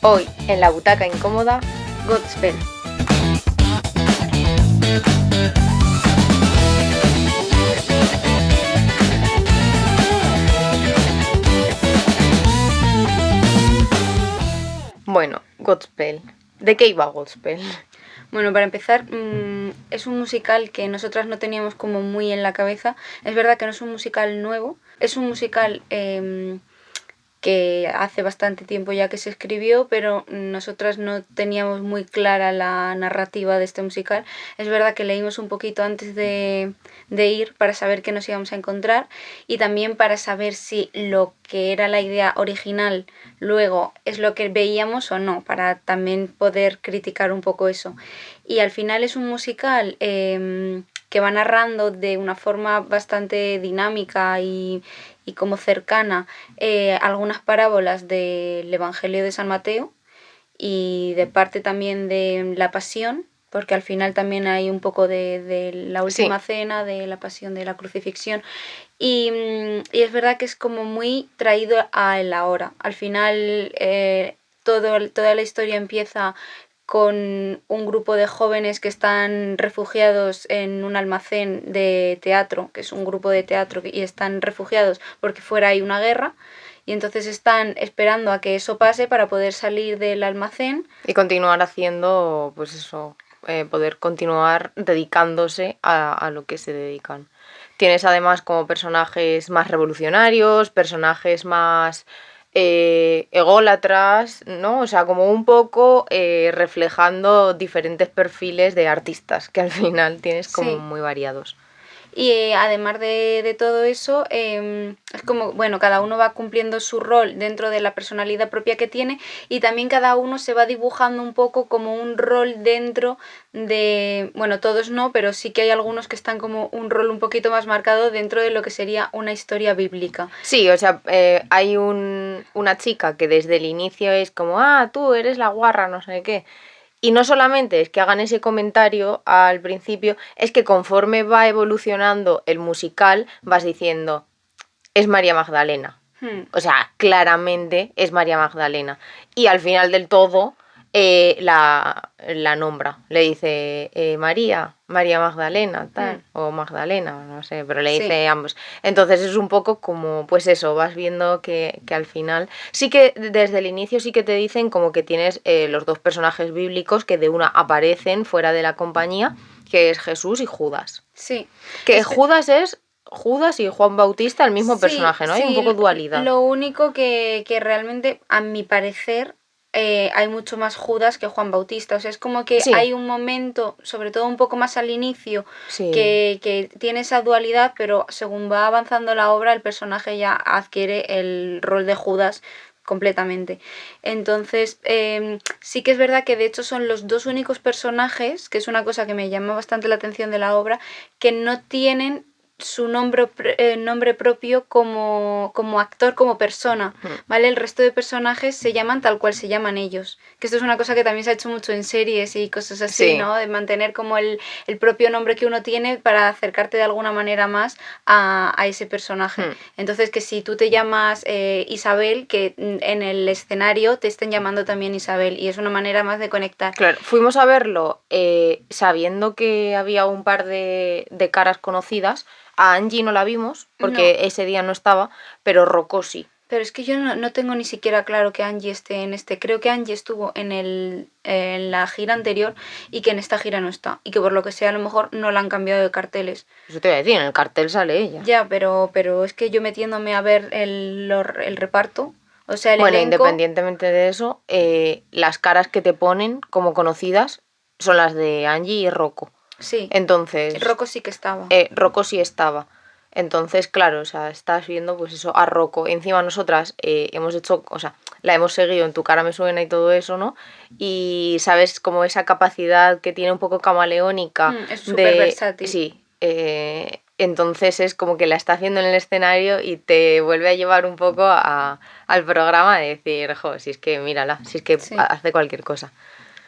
Hoy, en la butaca incómoda, Godspell. Bueno, Godspell. ¿De qué iba Godspell? Bueno, para empezar, es un musical que nosotras no teníamos como muy en la cabeza. Es verdad que no es un musical nuevo, es un musical que hace bastante tiempo ya que se escribió, pero nosotras no teníamos muy clara la narrativa de este musical. Es verdad que leímos un poquito antes de ir para saber qué nos íbamos a encontrar y también para saber si lo que era la idea original luego es lo que veíamos o no, para también poder criticar un poco eso. Y al final es un musical que va narrando de una forma bastante dinámica y como cercana algunas parábolas del Evangelio de San Mateo y de parte también de la Pasión, porque al final también hay un poco de la última cena, de la Pasión, de la crucifixión. Y es verdad que es como muy traído a el ahora. Al final toda la historia empieza con un grupo de jóvenes que están refugiados en un almacén de teatro, que es un grupo de teatro, y están refugiados porque fuera hay una guerra, y entonces están esperando a que eso pase para poder salir del almacén. Y continuar haciendo, pues eso, poder continuar dedicándose a lo que se dedican. Tienes además como personajes más revolucionarios, personajes más ególatras, ¿no? O sea, como un poco reflejando diferentes perfiles de artistas, que al final tienes como muy variados. Y además de todo eso, es como, bueno, cada uno va cumpliendo su rol dentro de la personalidad propia que tiene y también cada uno se va dibujando un poco como un rol dentro de, bueno, todos no, pero sí que hay algunos que están como un rol un poquito más marcado dentro de lo que sería una historia bíblica. Sí, o sea, hay una chica que desde el inicio es como, tú eres la guarra, no sé qué. Y no solamente es que hagan ese comentario al principio, es que conforme va evolucionando el musical, vas diciendo, es María Magdalena. O sea, claramente es María Magdalena. Y al final del todo la nombra. Le dice María Magdalena, tal. O Magdalena, no sé, pero le dice ambos. Entonces es un poco como, pues eso, vas viendo que al final... Sí que desde el inicio sí que te dicen como que tienes los dos personajes bíblicos que de una aparecen fuera de la compañía, que es Jesús y Judas. Sí. Que Judas es... Judas y Juan Bautista, el mismo personaje, ¿no? Hay un poco dualidad. Lo único que realmente, a mi parecer, hay mucho más Judas que Juan Bautista. O sea, es como que hay un momento, sobre todo un poco más al inicio, que tiene esa dualidad, pero según va avanzando la obra, el personaje ya adquiere el rol de Judas completamente. Entonces, sí que es verdad que de hecho son los dos únicos personajes, que es una cosa que me llama bastante la atención de la obra, que no tienen su nombre propio como actor, como persona, ¿vale? El resto de personajes se llaman tal cual se llaman ellos. Que esto es una cosa que también se ha hecho mucho en series y cosas así, ¿no? De mantener como el propio nombre que uno tiene para acercarte de alguna manera más a ese personaje. Entonces, que si tú te llamas Isabel, que en el escenario te estén llamando también Isabel, y es una manera más de conectar. Claro, fuimos a verlo sabiendo que había un par de caras conocidas. A Angie no la vimos, porque ese día no estaba, pero Rocco sí. Pero es que yo no tengo ni siquiera claro que Angie esté en este. Creo que Angie estuvo en la gira anterior y que en esta gira no está. Y que por lo que sea a lo mejor no la han cambiado de carteles. Eso te voy a decir, en el cartel sale ella. Ya, pero es que yo metiéndome a ver el reparto, o sea, el bueno, elenco... independientemente de eso, las caras que te ponen como conocidas son las de Angie y Rocco. Sí. Entonces... Rocco sí que estaba. Rocco sí estaba. Entonces, claro, o sea, estás viendo pues eso a Rocco. Encima nosotras hemos hecho, o sea, la hemos seguido en Tu cara me suena y todo eso, ¿no? Y sabes como esa capacidad que tiene un poco camaleónica. Es súper versátil. Sí. Entonces es como que la está haciendo en el escenario y te vuelve a llevar un poco al programa de decir, jo, si es que mírala, si es que hace cualquier cosa.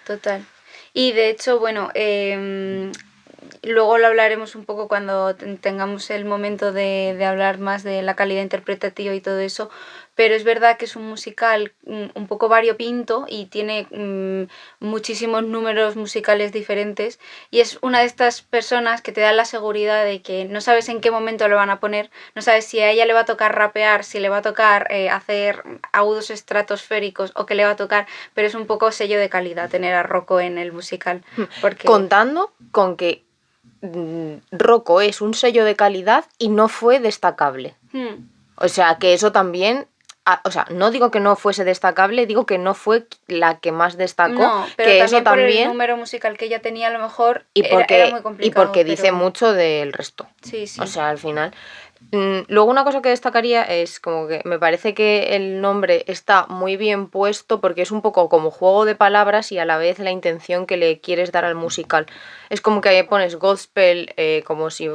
Total. Y de hecho, bueno, luego lo hablaremos un poco cuando tengamos el momento de hablar más de la calidad interpretativa y todo eso, pero es verdad que es un musical un poco variopinto y tiene muchísimos números musicales diferentes, y es una de estas personas que te dan la seguridad de que no sabes en qué momento lo van a poner, no sabes si a ella le va a tocar rapear, si le va a tocar hacer agudos estratosféricos o qué le va a tocar, pero es un poco sello de calidad tener a Rocco en el musical. Porque... Contando con que Rocco es un sello de calidad y no fue destacable. O sea, que eso también... O sea, no digo que no fuese destacable, digo que no fue la que más destacó. No, pero que también eso por también, el número musical que ella tenía, a lo mejor y porque, era muy complicado. y porque dice mucho del resto. Sí, sí. O sea, al final... Luego una cosa que destacaría es como que me parece que el nombre está muy bien puesto porque es un poco como juego de palabras y a la vez la intención que le quieres dar al musical. Es como que pones gospel como si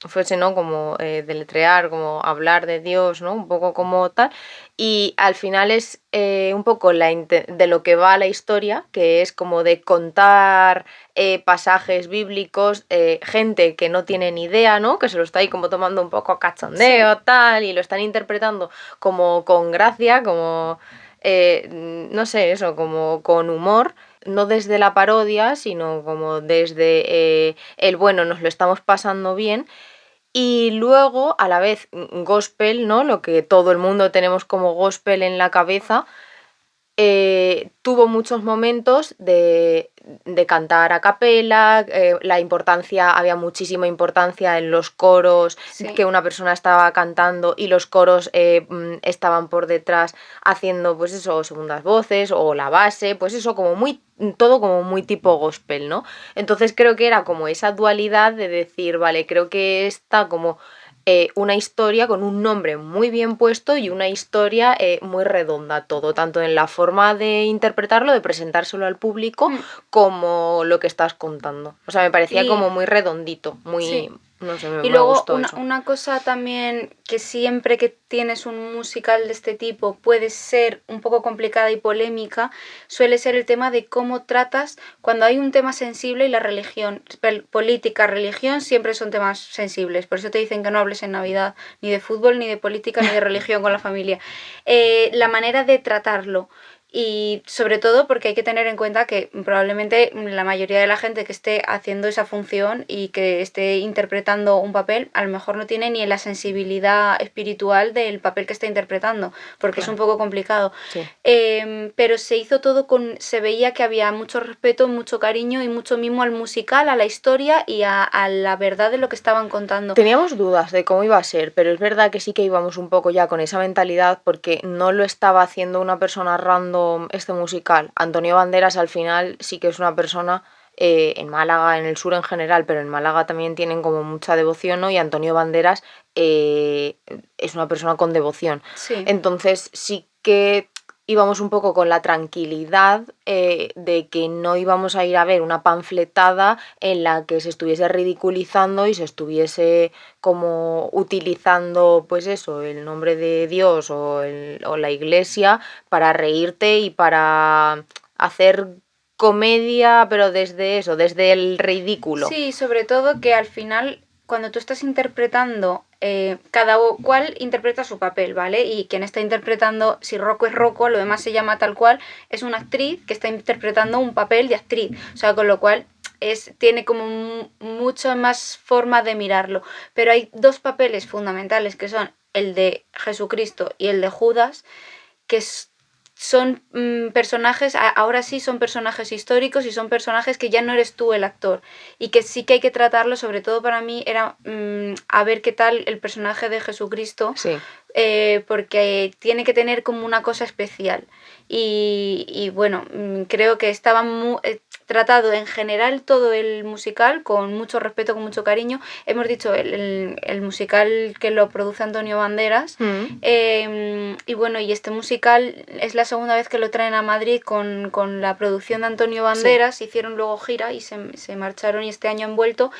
fuese, ¿no? Como deletrear, como hablar de Dios, ¿no? Un poco como tal. Y al final es un poco de lo que va la historia, que es como de contar pasajes bíblicos, gente que no tiene ni idea, ¿no? Que se lo está ahí como tomando un poco a cachondeo, sí, tal, y lo están interpretando como con gracia, como, no sé, eso, como con humor, no desde la parodia, sino como desde el bueno, nos lo estamos pasando bien. Y luego, a la vez, gospel, ¿no? Lo que todo el mundo tenemos como gospel en la cabeza. Tuvo muchos momentos de cantar a capela, había muchísima importancia en los coros, sí, que una persona estaba cantando y los coros estaban por detrás haciendo, pues eso, segundas voces o la base, pues eso, todo como muy tipo gospel, ¿no? Entonces creo que era como esa dualidad de decir, vale, creo que está como... una historia con un nombre muy bien puesto y una historia muy redonda todo, tanto en la forma de interpretarlo, de presentárselo al público, como lo que estás contando. O sea, me parecía como muy redondito, muy... Sí. No sé, Y me luego gustó eso. Una cosa también que siempre que tienes un musical de este tipo puede ser un poco complicada y polémica, suele ser el tema de cómo tratas cuando hay un tema sensible y la religión. Política, religión siempre son temas sensibles, por eso te dicen que no hables en Navidad ni de fútbol, ni de política, ni de religión con la familia. La manera de tratarlo. Y sobre todo porque hay que tener en cuenta que probablemente la mayoría de la gente que esté haciendo esa función y que esté interpretando un papel a lo mejor no tiene ni la sensibilidad espiritual del papel que está interpretando, porque claro, es un poco complicado. Sí. Pero se hizo todo se veía que había mucho respeto, mucho cariño y mucho mimo al musical, a la historia y a la verdad de lo que estaban contando. Teníamos dudas de cómo iba a ser, pero es verdad que sí que íbamos un poco ya con esa mentalidad porque no lo estaba haciendo una persona random este musical. Antonio Banderas al final sí que es una persona en Málaga, en el sur en general, pero en Málaga también tienen como mucha devoción, ¿no? Y Antonio Banderas es una persona con devoción. Sí. Entonces sí que íbamos un poco con la tranquilidad de que no íbamos a ir a ver una panfletada en la que se estuviese ridiculizando y se estuviese como utilizando, pues eso, el nombre de Dios o la iglesia para reírte y para hacer comedia, pero desde eso, desde el ridículo. Sí, sobre todo que al final, cuando tú estás interpretando, cada cual interpreta su papel, ¿vale? Y quien está interpretando, si Rocco es Rocco, lo demás se llama tal cual, es una actriz que está interpretando un papel de actriz. O sea, con lo cual tiene como mucha más forma de mirarlo. Pero hay dos papeles fundamentales que son el de Jesucristo y el de Judas, que son personajes, ahora sí son personajes históricos y son personajes que ya no eres tú el actor y que sí que hay que tratarlo, sobre todo para mí era a ver qué tal el personaje de Jesucristo, sí, porque tiene que tener como una cosa especial y bueno, creo que estaba tratado en general todo el musical con mucho respeto, con mucho cariño. Hemos dicho el musical que lo produce Antonio Banderas y bueno, y este musical es la segunda vez que lo traen a Madrid con la producción de Antonio Banderas, sí. Hicieron luego gira y se marcharon y este año han vuelto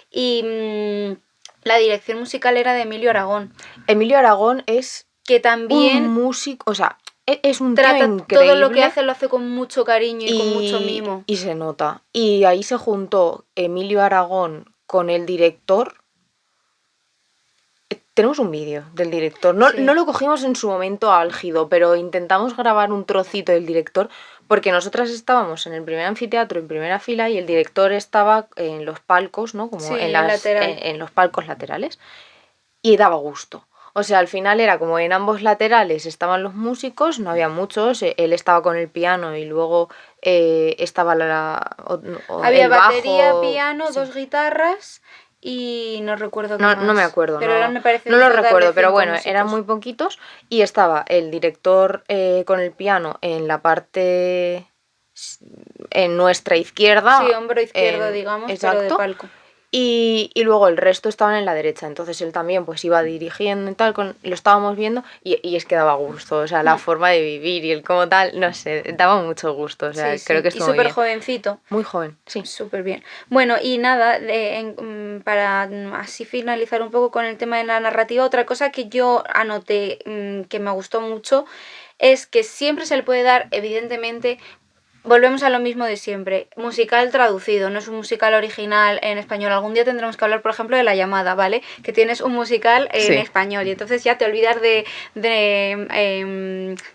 y la dirección musical era de Emilio Aragón. Emilio Aragón es que también un músico, o sea, es un trata tío increíble. Todo lo que hace lo hace con mucho cariño y con mucho mimo. Y se nota. Y ahí se juntó Emilio Aragón con el director. Tenemos un vídeo del director. No, Sí. no lo cogimos en su momento álgido, pero intentamos grabar un trocito del director porque nosotras estábamos en el primer anfiteatro en primera fila y el director estaba en los palcos, ¿no? Como Sí, en en lateral. en los palcos laterales y daba gusto. O sea, al final era como en ambos laterales estaban los músicos, no había muchos, él estaba con el piano y luego estaba Había el batería, bajo. piano, Sí. 2 guitarras y no recuerdo qué No, más. no me acuerdo, Pero no, eran, me parece, no un lo total de recuerdo, pero 5 bueno, eran músicos. muy poquitos y estaba el director con el piano en la parte en nuestra izquierda, Sí, hombro izquierdo, digamos, pero de exacto, palco. y luego el resto estaban en la derecha, entonces él también pues iba dirigiendo y tal, lo estábamos viendo y es que daba gusto, o sea, la forma de vivir y el como tal, no sé, daba mucho gusto, o sea, Sí, creo sí. que Y estuvo muy súper bien. jovencito. Muy joven, sí. Súper bien. Bueno, y nada, para así finalizar un poco con el tema de la narrativa, otra cosa que yo anoté que me gustó mucho es que siempre se le puede dar, evidentemente, volvemos a lo mismo de siempre. Musical traducido, no es un musical original en español. Algún día tendremos que hablar, por ejemplo, de La Llamada, ¿vale? Que tienes un musical en Sí. español y entonces ya te olvidas de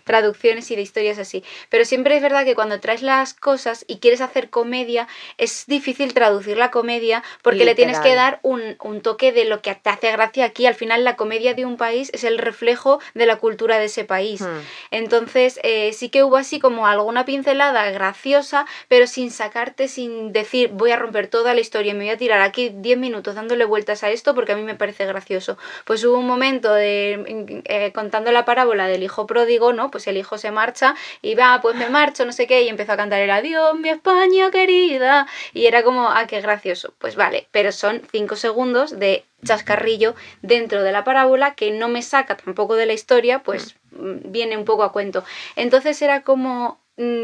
traducciones y de historias así. Pero siempre es verdad que cuando traes las cosas y quieres hacer comedia, es difícil traducir la comedia porque le tienes que Literal. dar un toque de lo que te hace gracia aquí. Al final la comedia de un país es el reflejo de la cultura de ese país. Entonces sí que hubo así como alguna pincelada graciosa, pero sin sacarte, sin decir voy a romper toda la historia y me voy a tirar aquí 10 minutos dándole vueltas a esto porque a mí me parece gracioso. Pues hubo un momento de contando la parábola del hijo pródigo, ¿no? Pues el hijo se marcha y va, pues me marcho, no sé qué, y empezó a cantar el adiós, mi España querida, y era como, ah, qué gracioso. Pues vale, pero son 5 segundos de chascarrillo dentro de la parábola que no me saca tampoco de la historia, pues viene un poco a cuento. Entonces era como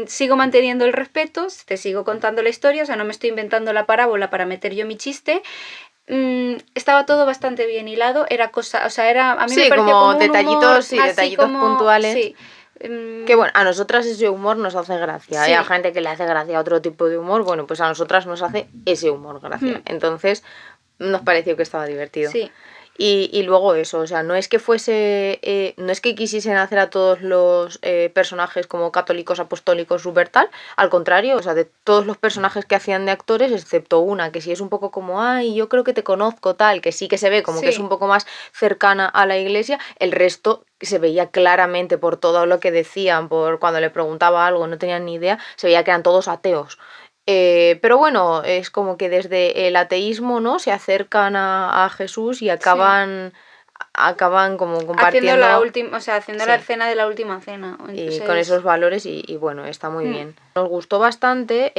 sigo manteniendo el respeto, te sigo contando la historia, o sea, no me estoy inventando la parábola para meter yo mi chiste. Estaba todo bastante bien hilado, era cosa, o sea, era a mí me Sí, pareció como como un humor detallitos, sí, así detallitos como, puntuales. sí, Que bueno, a nosotras ese humor nos hace gracia. Hay a sí, gente que le hace gracia otro tipo de humor, bueno, pues a nosotras nos hace ese humor gracia. Entonces, nos pareció que estaba divertido. sí, Y luego eso, o sea, no es que fuese, no es que quisiesen hacer a todos los personajes como católicos, apostólicos, super tal, al contrario, o sea, de todos los personajes que hacían de actores, excepto una, que sí es un poco como, ay, yo creo que te conozco, tal, que sí que se ve como que es sí, un poco más cercana a la iglesia, el resto se veía claramente por todo lo que decían, por cuando le preguntaba algo, no tenían ni idea, se veía que eran todos ateos. Pero bueno, es como que desde el ateísmo, ¿no? Se acercan a Jesús y sí. acaban como Haciendo la compartiendo, última, o sea, haciendo la sí, escena de la última cena. y con Entonces, esos valores y bueno, está muy bien. Nos gustó bastante,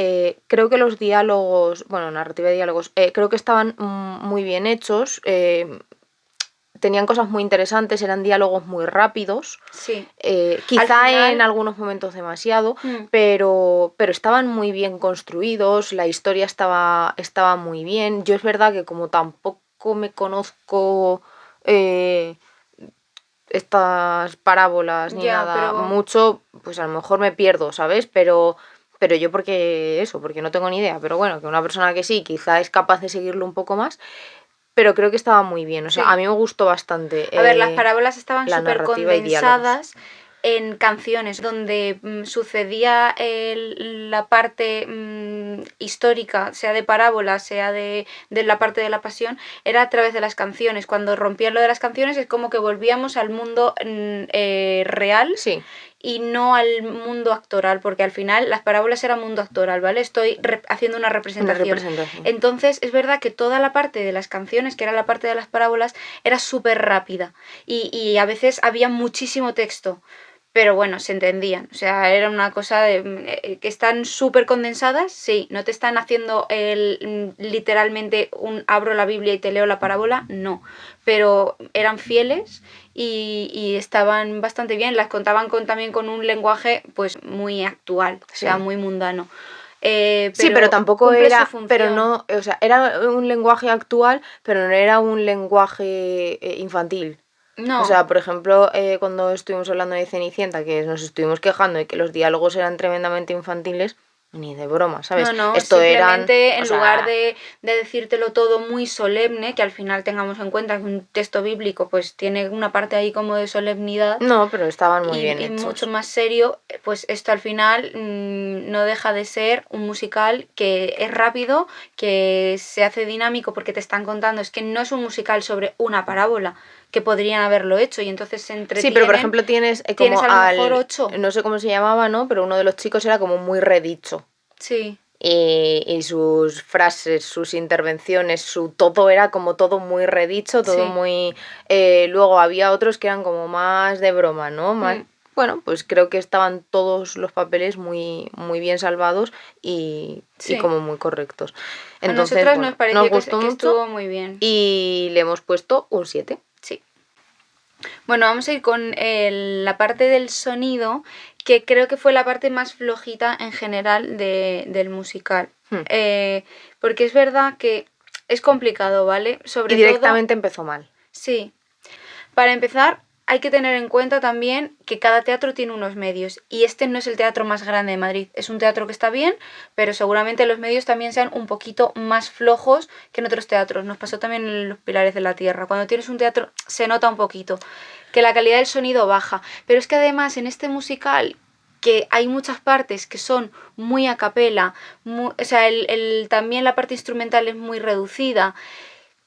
creo que los diálogos, bueno, narrativa de diálogos, creo que estaban muy bien hechos, tenían cosas muy interesantes, eran diálogos muy rápidos, sí. Al quizá en final, algunos momentos demasiado, pero estaban muy bien construidos, la historia estaba muy bien. Yo es verdad que como tampoco me conozco eh, estas parábolas ni ya, nada pero mucho, pues a lo mejor me pierdo, ¿sabes? Pero yo porque no tengo ni idea, pero bueno, que una persona que sí, quizá es capaz de seguirlo un poco más, pero creo que estaba muy bien, o sea, a sí. mí me gustó bastante A ver, las parábolas estaban la súper narrativa y diálogos. condensadas en canciones donde sucedía la parte histórica, sea de parábola, sea de la parte de la pasión, era a través de las canciones. Cuando rompían lo de las canciones es como que volvíamos al mundo real Sí, y no al mundo actoral, porque al final las parábolas eran mundo actoral, ¿vale? Estoy haciendo una una representación. representación. Entonces es verdad que toda la parte de las canciones, que era la parte de las parábolas, era súper rápida y a veces había muchísimo texto. Pero bueno, se entendían. O sea, era una cosa que están súper condensadas, sí. No te están haciendo literalmente un abro la Biblia y te leo la parábola, no. Pero eran fieles y estaban bastante bien. Las contaban también con un lenguaje pues muy actual, o sea, Sí. muy mundano. Sí, pero Pero tampoco cumple su era, pero función. no, o sea, era un lenguaje actual, pero no era un lenguaje infantil. O No, sea, por ejemplo, cuando estuvimos hablando de Cenicienta, que nos estuvimos quejando de que los diálogos eran tremendamente infantiles, ni de broma, ¿sabes? No, Esto simplemente en o sea, lugar de decírtelo todo muy solemne, que al final tengamos en cuenta que un texto bíblico pues tiene una parte ahí como de solemnidad no, pero estaban muy bien y mucho hechos. más serio, pues esto al final no deja de ser un musical que es rápido, que se hace dinámico porque te están contando, es que no es un musical sobre una parábola, que podrían haberlo hecho y entonces se Sí, pero por entretienen. ejemplo tienes Tienes como a lo mejor 8. no sé cómo se llamaba, ¿no? Pero uno de los chicos era como muy redicho. Sí, Y sus frases, sus intervenciones, todo era como todo muy redicho, todo sí. muy... luego había otros que eran como más de broma, ¿no? Más... Mm, Bueno, pues creo que estaban todos los papeles muy, muy bien salvados y sí. como muy correctos. A Entonces, nosotras bueno, nos nos pareció gustó que mucho estuvo muy bien. y le hemos puesto un 7. Sí. Bueno, vamos a ir con la parte del sonido, que creo que fue la parte más flojita en general del musical. Hmm. Porque es verdad que es complicado, ¿vale? Y Sobre todo, directamente empezó mal. sí. Para empezar, hay que tener en cuenta también que cada teatro tiene unos medios y este no es el teatro más grande de Madrid. Es un teatro que está bien, pero seguramente los medios también sean un poquito más flojos que en otros teatros. Nos pasó también en Los Pilares de la Tierra. Cuando tienes un teatro se nota un poquito que la calidad del sonido baja. Pero es que además en este musical que hay muchas partes que son muy a capela, o sea, también la parte instrumental es muy reducida.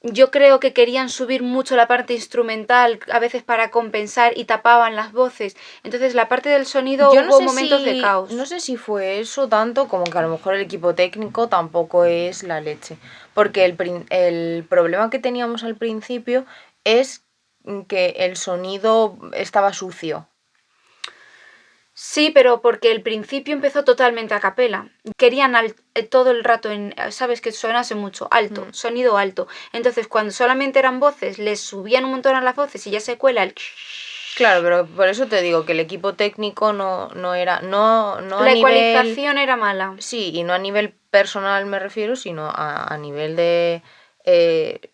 Yo creo que querían subir mucho la parte instrumental, a veces para compensar y tapaban las voces. Entonces, la parte del sonido Yo hubo momentos de no caos. sé si fue eso tanto como que a lo mejor el equipo técnico tampoco es la leche. Porque el problema que teníamos al principio es que el sonido estaba sucio. Sí, pero porque el principio empezó totalmente a capela. Querían todo el rato, sabes que sonase mucho, alto, Mm. sonido alto. Entonces, cuando solamente eran voces, les subían un montón a las voces y ya se cuela el... Claro, pero por eso te digo que el equipo técnico no era, no a La nivel, ecualización era mala. sí, y no a nivel personal me refiero, sino a nivel de eh,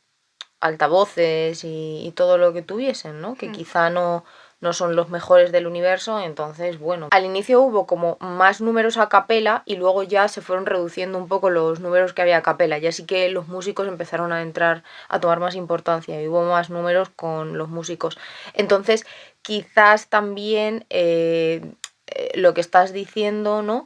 altavoces y todo lo que tuviesen, ¿no? Que quizá no son los mejores del universo, entonces, bueno, al inicio hubo como más números a capela y luego ya se fueron reduciendo un poco los números que había a capela, ya sí que los músicos empezaron a entrar, a tomar más importancia y hubo más números con los músicos. Entonces, quizás también lo que estás diciendo, ¿no?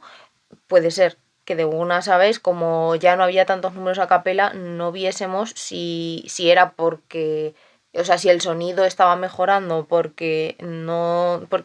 Puede ser que de una, ¿sabes? Como ya no había tantos números a capela, no viésemos si era porque, o sea, si el sonido estaba mejorando porque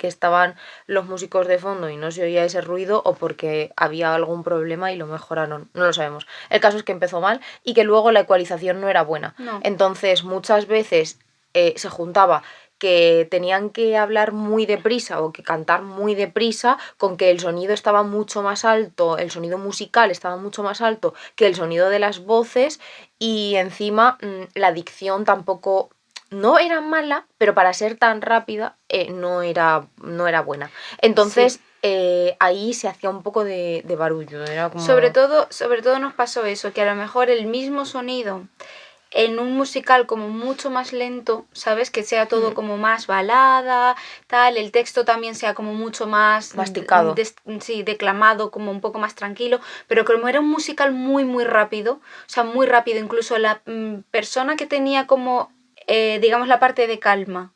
estaban los músicos de fondo y no se oía ese ruido o porque había algún problema y lo mejoraron. No lo sabemos. El caso es que empezó mal y que luego la ecualización no era buena. No. Entonces, muchas veces se juntaba que tenían que hablar muy deprisa o que cantar muy deprisa, con que el sonido estaba mucho más alto, el sonido musical estaba mucho más alto que el sonido de las voces y encima la dicción tampoco no era mala, pero para ser tan rápida no era buena. Entonces Sí. ahí se hacía un poco de barullo, era como... Sobre todo nos pasó eso, que a lo mejor el mismo sonido en un musical como mucho más lento, ¿sabes? Que sea todo como más balada, tal, el texto también sea como mucho más masticado. sí, declamado, como un poco más tranquilo, pero como era un musical muy, muy rápido, o sea, muy rápido, incluso la persona que tenía como, digamos, la parte de calma,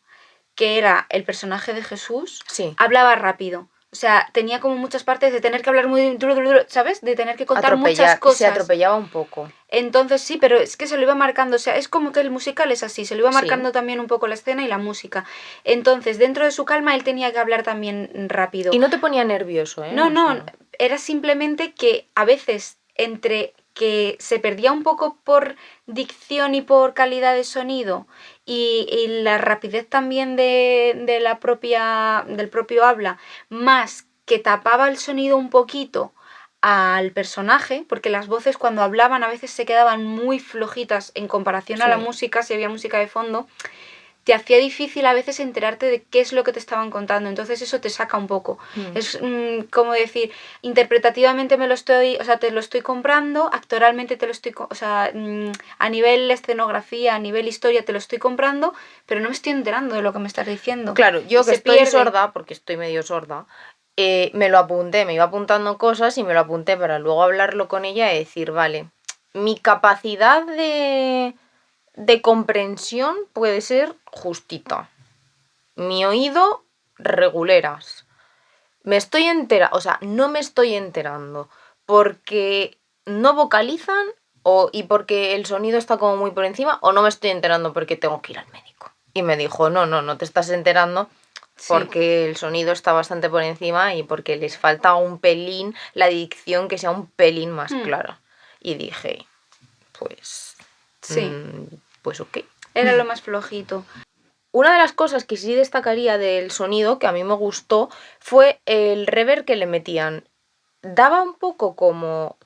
que era el personaje de Jesús, Sí. hablaba rápido. O sea, tenía como muchas partes de tener que hablar muy duro, ¿sabes? De tener que contar muchas Se cosas. atropellaba un poco. Entonces sí, pero es que se lo iba marcando, o sea, es como que el musical es así, se lo iba Sí. marcando también un poco la escena y la música. Entonces, dentro de su calma, él tenía que hablar también rápido. Y no te ponía nervioso, ¿eh? No, O no, sea... era simplemente que a veces entre que se perdía un poco por dicción y por calidad de sonido y la rapidez también de la del propio habla, más que tapaba el sonido un poquito al personaje, porque las voces cuando hablaban a veces se quedaban muy flojitas en comparación a la Sí. música, si había música de fondo, te hacía difícil a veces enterarte de qué es lo que te estaban contando, entonces eso te saca un poco. Es como decir, interpretativamente o sea, te lo estoy comprando, actoralmente te lo estoy, o sea, a nivel escenografía, a nivel historia te lo estoy comprando, pero no me estoy enterando de lo que me estás diciendo. Claro, Y yo que se estoy pierde. sorda, porque estoy medio sorda, me lo apunté, me iba apuntando cosas y me lo apunté para luego hablarlo con ella y decir, vale, mi capacidad de comprensión puede ser justita. Mi oído, reguleras. No me estoy enterando porque no vocalizan y porque el sonido está como muy por encima, o no me estoy enterando porque tengo que ir al médico. Y me dijo, no te estás enterando porque el sonido está bastante por encima y porque les falta un pelín, la dicción que sea un pelín más clara. Y dije, pues... pues ok. Era lo más flojito. Una de las cosas que sí destacaría del sonido, que a mí me gustó, fue el reverb que le metían. Daba un poco como...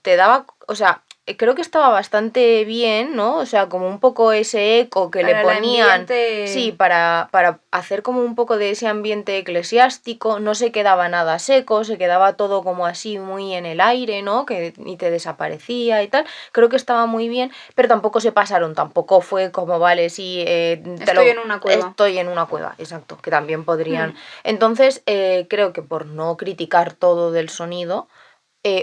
creo que estaba bastante bien, ¿no? O sea, como un poco ese eco que Para le el ponían. ambiente... Sí, para hacer como un poco de ese ambiente eclesiástico. No se quedaba nada seco, se quedaba todo como así muy en el aire, ¿no? Que ni te desaparecía y tal. Creo que estaba muy bien, pero tampoco se pasaron. Tampoco fue como, vale, sí, Estoy en una cueva. Estoy en una cueva, exacto. Que también podrían... Entonces, creo que por no criticar todo del sonido...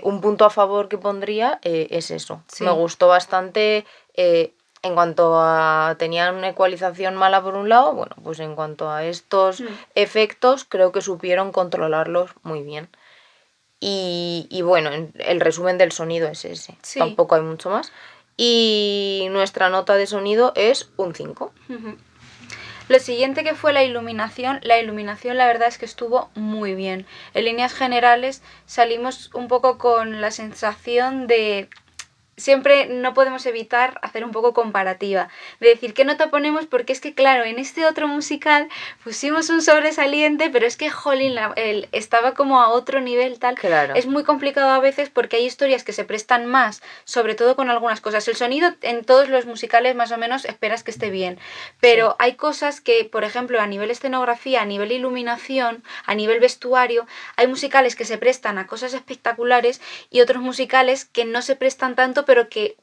un punto a favor que pondría es eso. Sí. Me gustó bastante en cuanto a... Tenían una ecualización mala por un lado, bueno, pues en cuanto a estos efectos creo que supieron controlarlos muy bien. Y bueno, el resumen del sonido es ese. Sí. Tampoco hay mucho más. Y nuestra nota de sonido es un 5. Lo siguiente que fue la iluminación la verdad es que estuvo muy bien. En líneas generales salimos un poco con la sensación de... Siempre no podemos evitar hacer un poco comparativa, de decir qué nota ponemos, porque es que claro, en este otro musical pusimos un sobresaliente, pero es que jolín, estaba como a otro nivel tal. Claro. Es muy complicado a veces porque hay historias que se prestan más, sobre todo con algunas cosas. El sonido en todos los musicales más o menos esperas que esté bien, pero hay cosas que, por ejemplo, a nivel escenografía, a nivel iluminación, a nivel vestuario, hay musicales que se prestan a cosas espectaculares y otros musicales que no se prestan tanto, pero que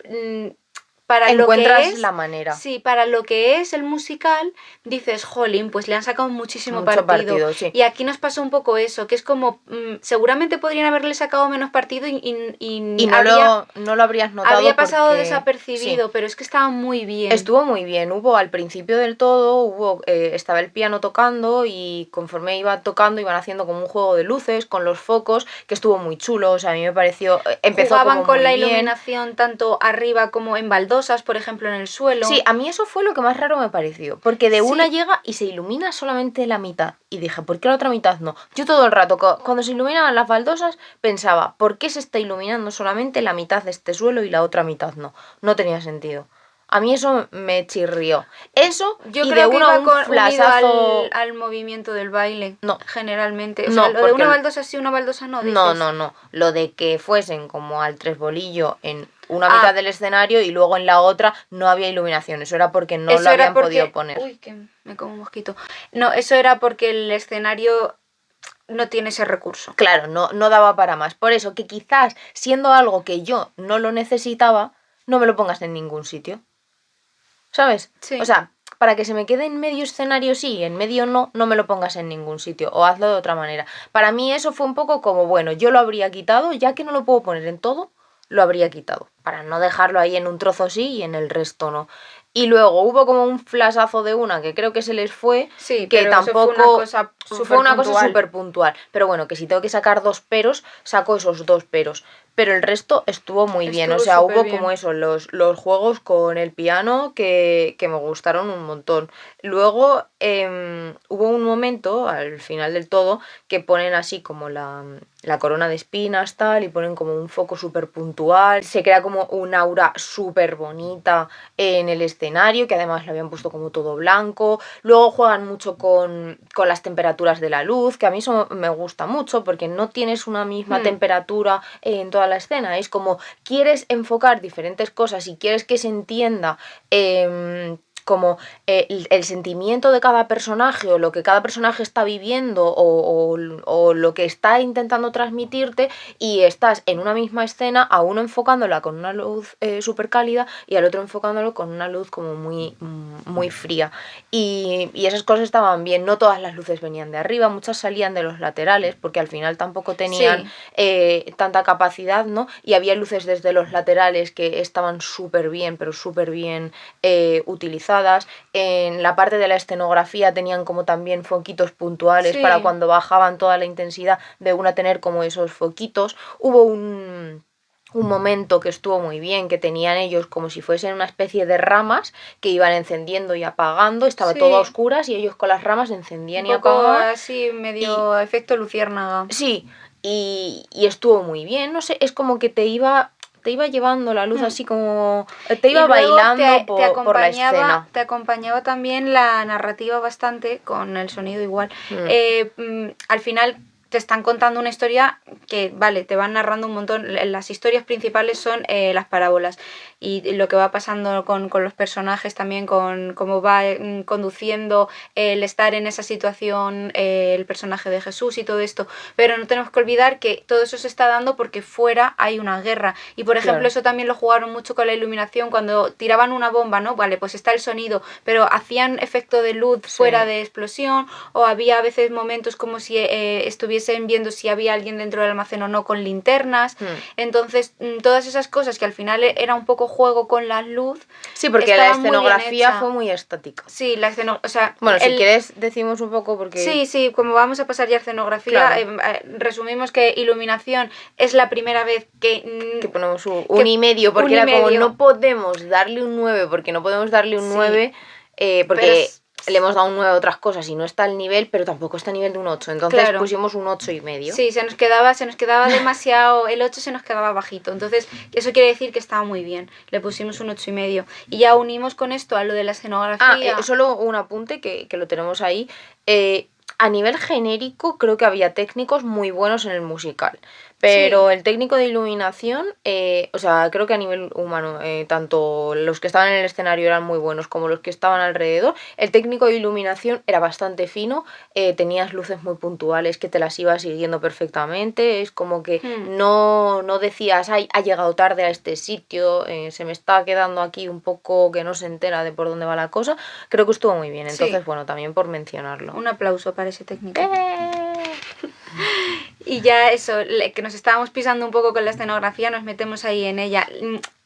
para encuentras lo que es la manera. Sí, para lo que es el musical, dices, jolín, pues le han sacado muchísimo Mucho partido. sí. Y aquí nos pasó un poco eso, que es como, seguramente podrían haberle sacado menos partido y no lo habrías notado. Habría pasado porque... desapercibido, pero es que estaba muy bien. Estuvo muy bien. Hubo al principio del todo, estaba el piano tocando y conforme iba tocando iban haciendo como un juego de luces con los focos, que estuvo muy chulo. O sea, a mí me pareció... Empezó Jugaban como con muy la bien. iluminación tanto arriba como en baldosas, por ejemplo, en el suelo. Sí, a mí eso fue lo que más raro me pareció, porque de una llega y se ilumina solamente la mitad. Y dije, ¿por qué la otra mitad no? Yo todo el rato, cuando se iluminaban las baldosas, pensaba, ¿por qué se está iluminando solamente la mitad de este suelo y la otra mitad no? No tenía sentido. A mí eso me chirrió. Eso, yo y creo de que uno a iba un unido flashazo... al movimiento del baile. No. Generalmente. O No, sea, lo de una porque baldosa sí, una baldosa no, dices. No. Lo de que fuesen como al tresbolillo en una mitad del escenario y luego en la otra no había iluminación. Eso era porque no lo habían podido poner. Uy, que me como un mosquito. No, eso era porque el escenario no tiene ese recurso. Claro, no daba para más. Por eso que quizás, siendo algo que yo no lo necesitaba, no me lo pongas en ningún sitio. ¿Sabes? Sí. O sea, para que se me quede en medio escenario sí, en medio no me lo pongas en ningún sitio. O hazlo de otra manera. Para mí eso fue un poco como, bueno, yo lo habría quitado, ya que no lo puedo poner en todo, lo habría quitado. Para no dejarlo ahí en un trozo sí y en el resto no. Y luego hubo como un flashazo de una que creo que se les fue, Sí, que pero tampoco eso fue una cosa súper puntual. Pero bueno, que si tengo que sacar 2 peros, saco esos 2 peros. Pero el resto estuvo muy bien. O sea, hubo como eso, los juegos con el piano que me gustaron un montón. Luego hubo un momento, al final del todo, que ponen así como la corona de espinas, tal, y ponen como un foco súper puntual. Se crea como un aura súper bonita en el escenario, que además lo habían puesto como todo blanco. Luego juegan mucho con las temperaturas de la luz, que a mí eso me gusta mucho, porque no tienes una misma temperatura en toda la escena. Es como quieres enfocar diferentes cosas y quieres que se entienda como el sentimiento de cada personaje o lo que cada personaje está viviendo o lo que está intentando transmitirte, y estás en una misma escena, a uno enfocándola con una luz súper cálida y al otro enfocándolo con una luz como muy fría. Y esas cosas estaban bien, no todas las luces venían de arriba, muchas salían de los laterales porque al final tampoco tenían tanta capacidad, ¿no? Y había luces desde los laterales que estaban súper bien, pero súper bien utilizadas. En la parte de la escenografía tenían como también foquitos puntuales para cuando bajaban toda la intensidad de una tener como esos foquitos. Hubo un momento que estuvo muy bien, que tenían ellos como si fuesen una especie de ramas que iban encendiendo y apagando, estaba todo a oscuras y ellos con las ramas encendían y apagaban. Un poco así, medio efecto luciérnaga. Sí, y estuvo muy bien, no sé, es como que te iba llevando la luz así como... Te iba bailando por la escena. Te acompañaba también la narrativa bastante, con el sonido igual. Al final te están contando una historia que, vale, te van narrando un montón. Las historias principales son las parábolas y lo que va pasando con los personajes también, con cómo va conduciendo el estar en esa situación, el personaje de Jesús y todo esto. Pero no tenemos que olvidar que todo eso se está dando porque fuera hay una guerra. Y por ejemplo, eso también lo jugaron mucho con la iluminación, cuando tiraban una bomba, ¿no? Vale, pues está el sonido, pero hacían efecto de luz fuera de explosión, o había a veces momentos como si estuviesen viendo si había alguien dentro del almacén o no con linternas. Entonces, todas esas cosas que al final era un poco juego con la luz. Sí, porque la escenografía fue muy estática. Sí, la escenografía, o sea... Bueno, si quieres decimos un poco porque... Sí, como vamos a pasar ya a escenografía, resumimos que iluminación es la primera vez que ponemos un y medio, porque era como no podemos darle un 9, porque no podemos darle un 9, porque le hemos dado un 9 a otras cosas y no está al nivel, pero tampoco está a nivel de un 8, entonces pusimos un 8 y medio. Sí, se nos quedaba demasiado, el 8 se nos quedaba bajito, entonces eso quiere decir que estaba muy bien, le pusimos un 8 y medio. Y ya unimos con esto a lo de la escenografía. Solo un apunte que lo tenemos ahí. A nivel genérico creo que había técnicos muy buenos en el musical, pero el técnico de iluminación, o sea, creo que a nivel humano, tanto los que estaban en el escenario eran muy buenos como los que estaban alrededor. El técnico de iluminación era bastante fino, tenías luces muy puntuales que te las ibas siguiendo perfectamente, es como que no decías, ay, ha llegado tarde a este sitio, se me está quedando aquí un poco que no se entera de por dónde va la cosa. Creo que estuvo muy bien, entonces bueno, también por mencionarlo. Un aplauso para ese técnico. Y ya eso, que nos estábamos pisando un poco con la escenografía, nos metemos ahí en ella.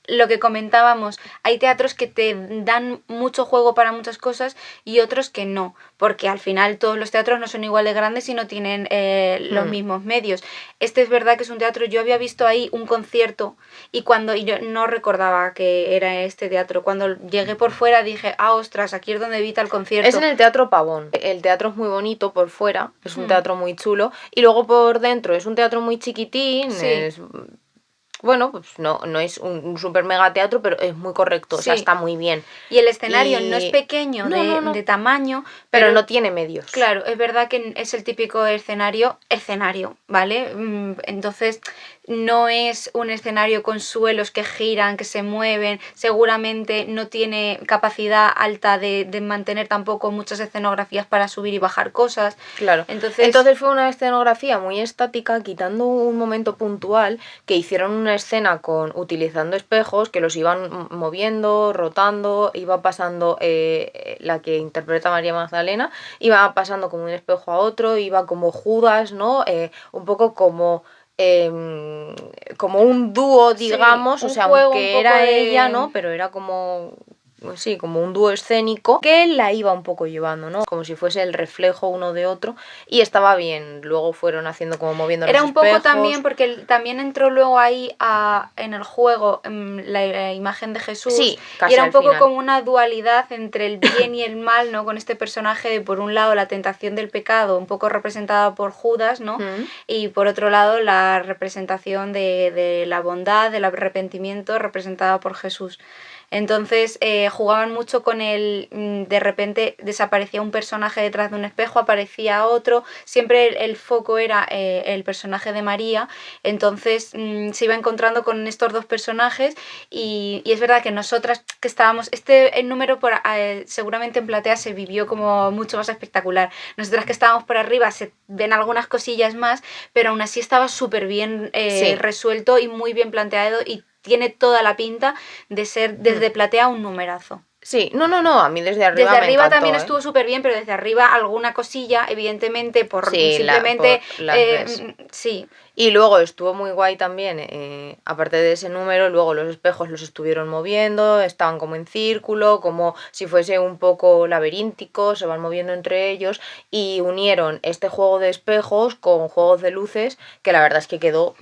Lo que comentábamos, hay teatros que te dan mucho juego para muchas cosas y otros que no, porque al final todos los teatros no son igual de grandes y no tienen los mismos medios. Este es verdad que es un teatro, yo había visto ahí un concierto y yo no recordaba que era este teatro. Cuando llegué por fuera dije, ostras, aquí es donde vi tal concierto. Es en el Teatro Pavón. El teatro es muy bonito por fuera, es un teatro muy chulo, y luego por dentro es un teatro muy chiquitín, bueno, pues no es un super mega teatro, pero es muy correcto, o sea, está muy bien. Y el escenario no es pequeño de tamaño, pero no tiene medios. Claro, es verdad que es el típico escenario, ¿vale? Entonces no es un escenario con suelos que giran, que se mueven, seguramente no tiene capacidad alta de mantener tampoco muchas escenografías para subir y bajar cosas. Claro, entonces fue una escenografía muy estática, quitando un momento puntual que hicieron una escena utilizando espejos que los iban moviendo, rotando, iba pasando la que interpreta María Magdalena, iba pasando como un espejo a otro, iba como Judas, ¿no? Un poco como un dúo, digamos, o sea, aunque era ella, ¿no? Pero era como un dúo escénico que él la iba un poco llevando, ¿no? Como si fuese el reflejo uno de otro, y estaba bien. Luego fueron haciendo como moviendo los espejos. Era un poco también porque también entró luego ahí en el juego la imagen de Jesús, casi y era un poco final. como una dualidad entre el bien y el mal, ¿no? Con este personaje de, por un lado, la tentación del pecado, un poco representada por Judas, ¿no? Y por otro lado, la representación de la bondad, del arrepentimiento, representada por Jesús. Entonces jugaban mucho con de repente desaparecía un personaje detrás de un espejo, aparecía otro, siempre el foco era el personaje de María, entonces se iba encontrando con estos dos personajes y es verdad que nosotras que estábamos, el número seguramente en platea se vivió como mucho más espectacular. Nosotras que estábamos por arriba se ven algunas cosillas más, pero aún así estaba súper bien resuelto y muy bien planteado y tiene toda la pinta de ser desde platea un numerazo. Sí, no, a mí desde arriba desde me arriba encantó, también estuvo súper bien, pero desde arriba alguna cosilla, evidentemente, por simplemente... por las ves. Sí. Y luego estuvo muy guay también, aparte de ese número, luego los espejos los estuvieron moviendo, estaban como en círculo, como si fuese un poco laberíntico, se van moviendo entre ellos y unieron este juego de espejos con juegos de luces que la verdad es que quedó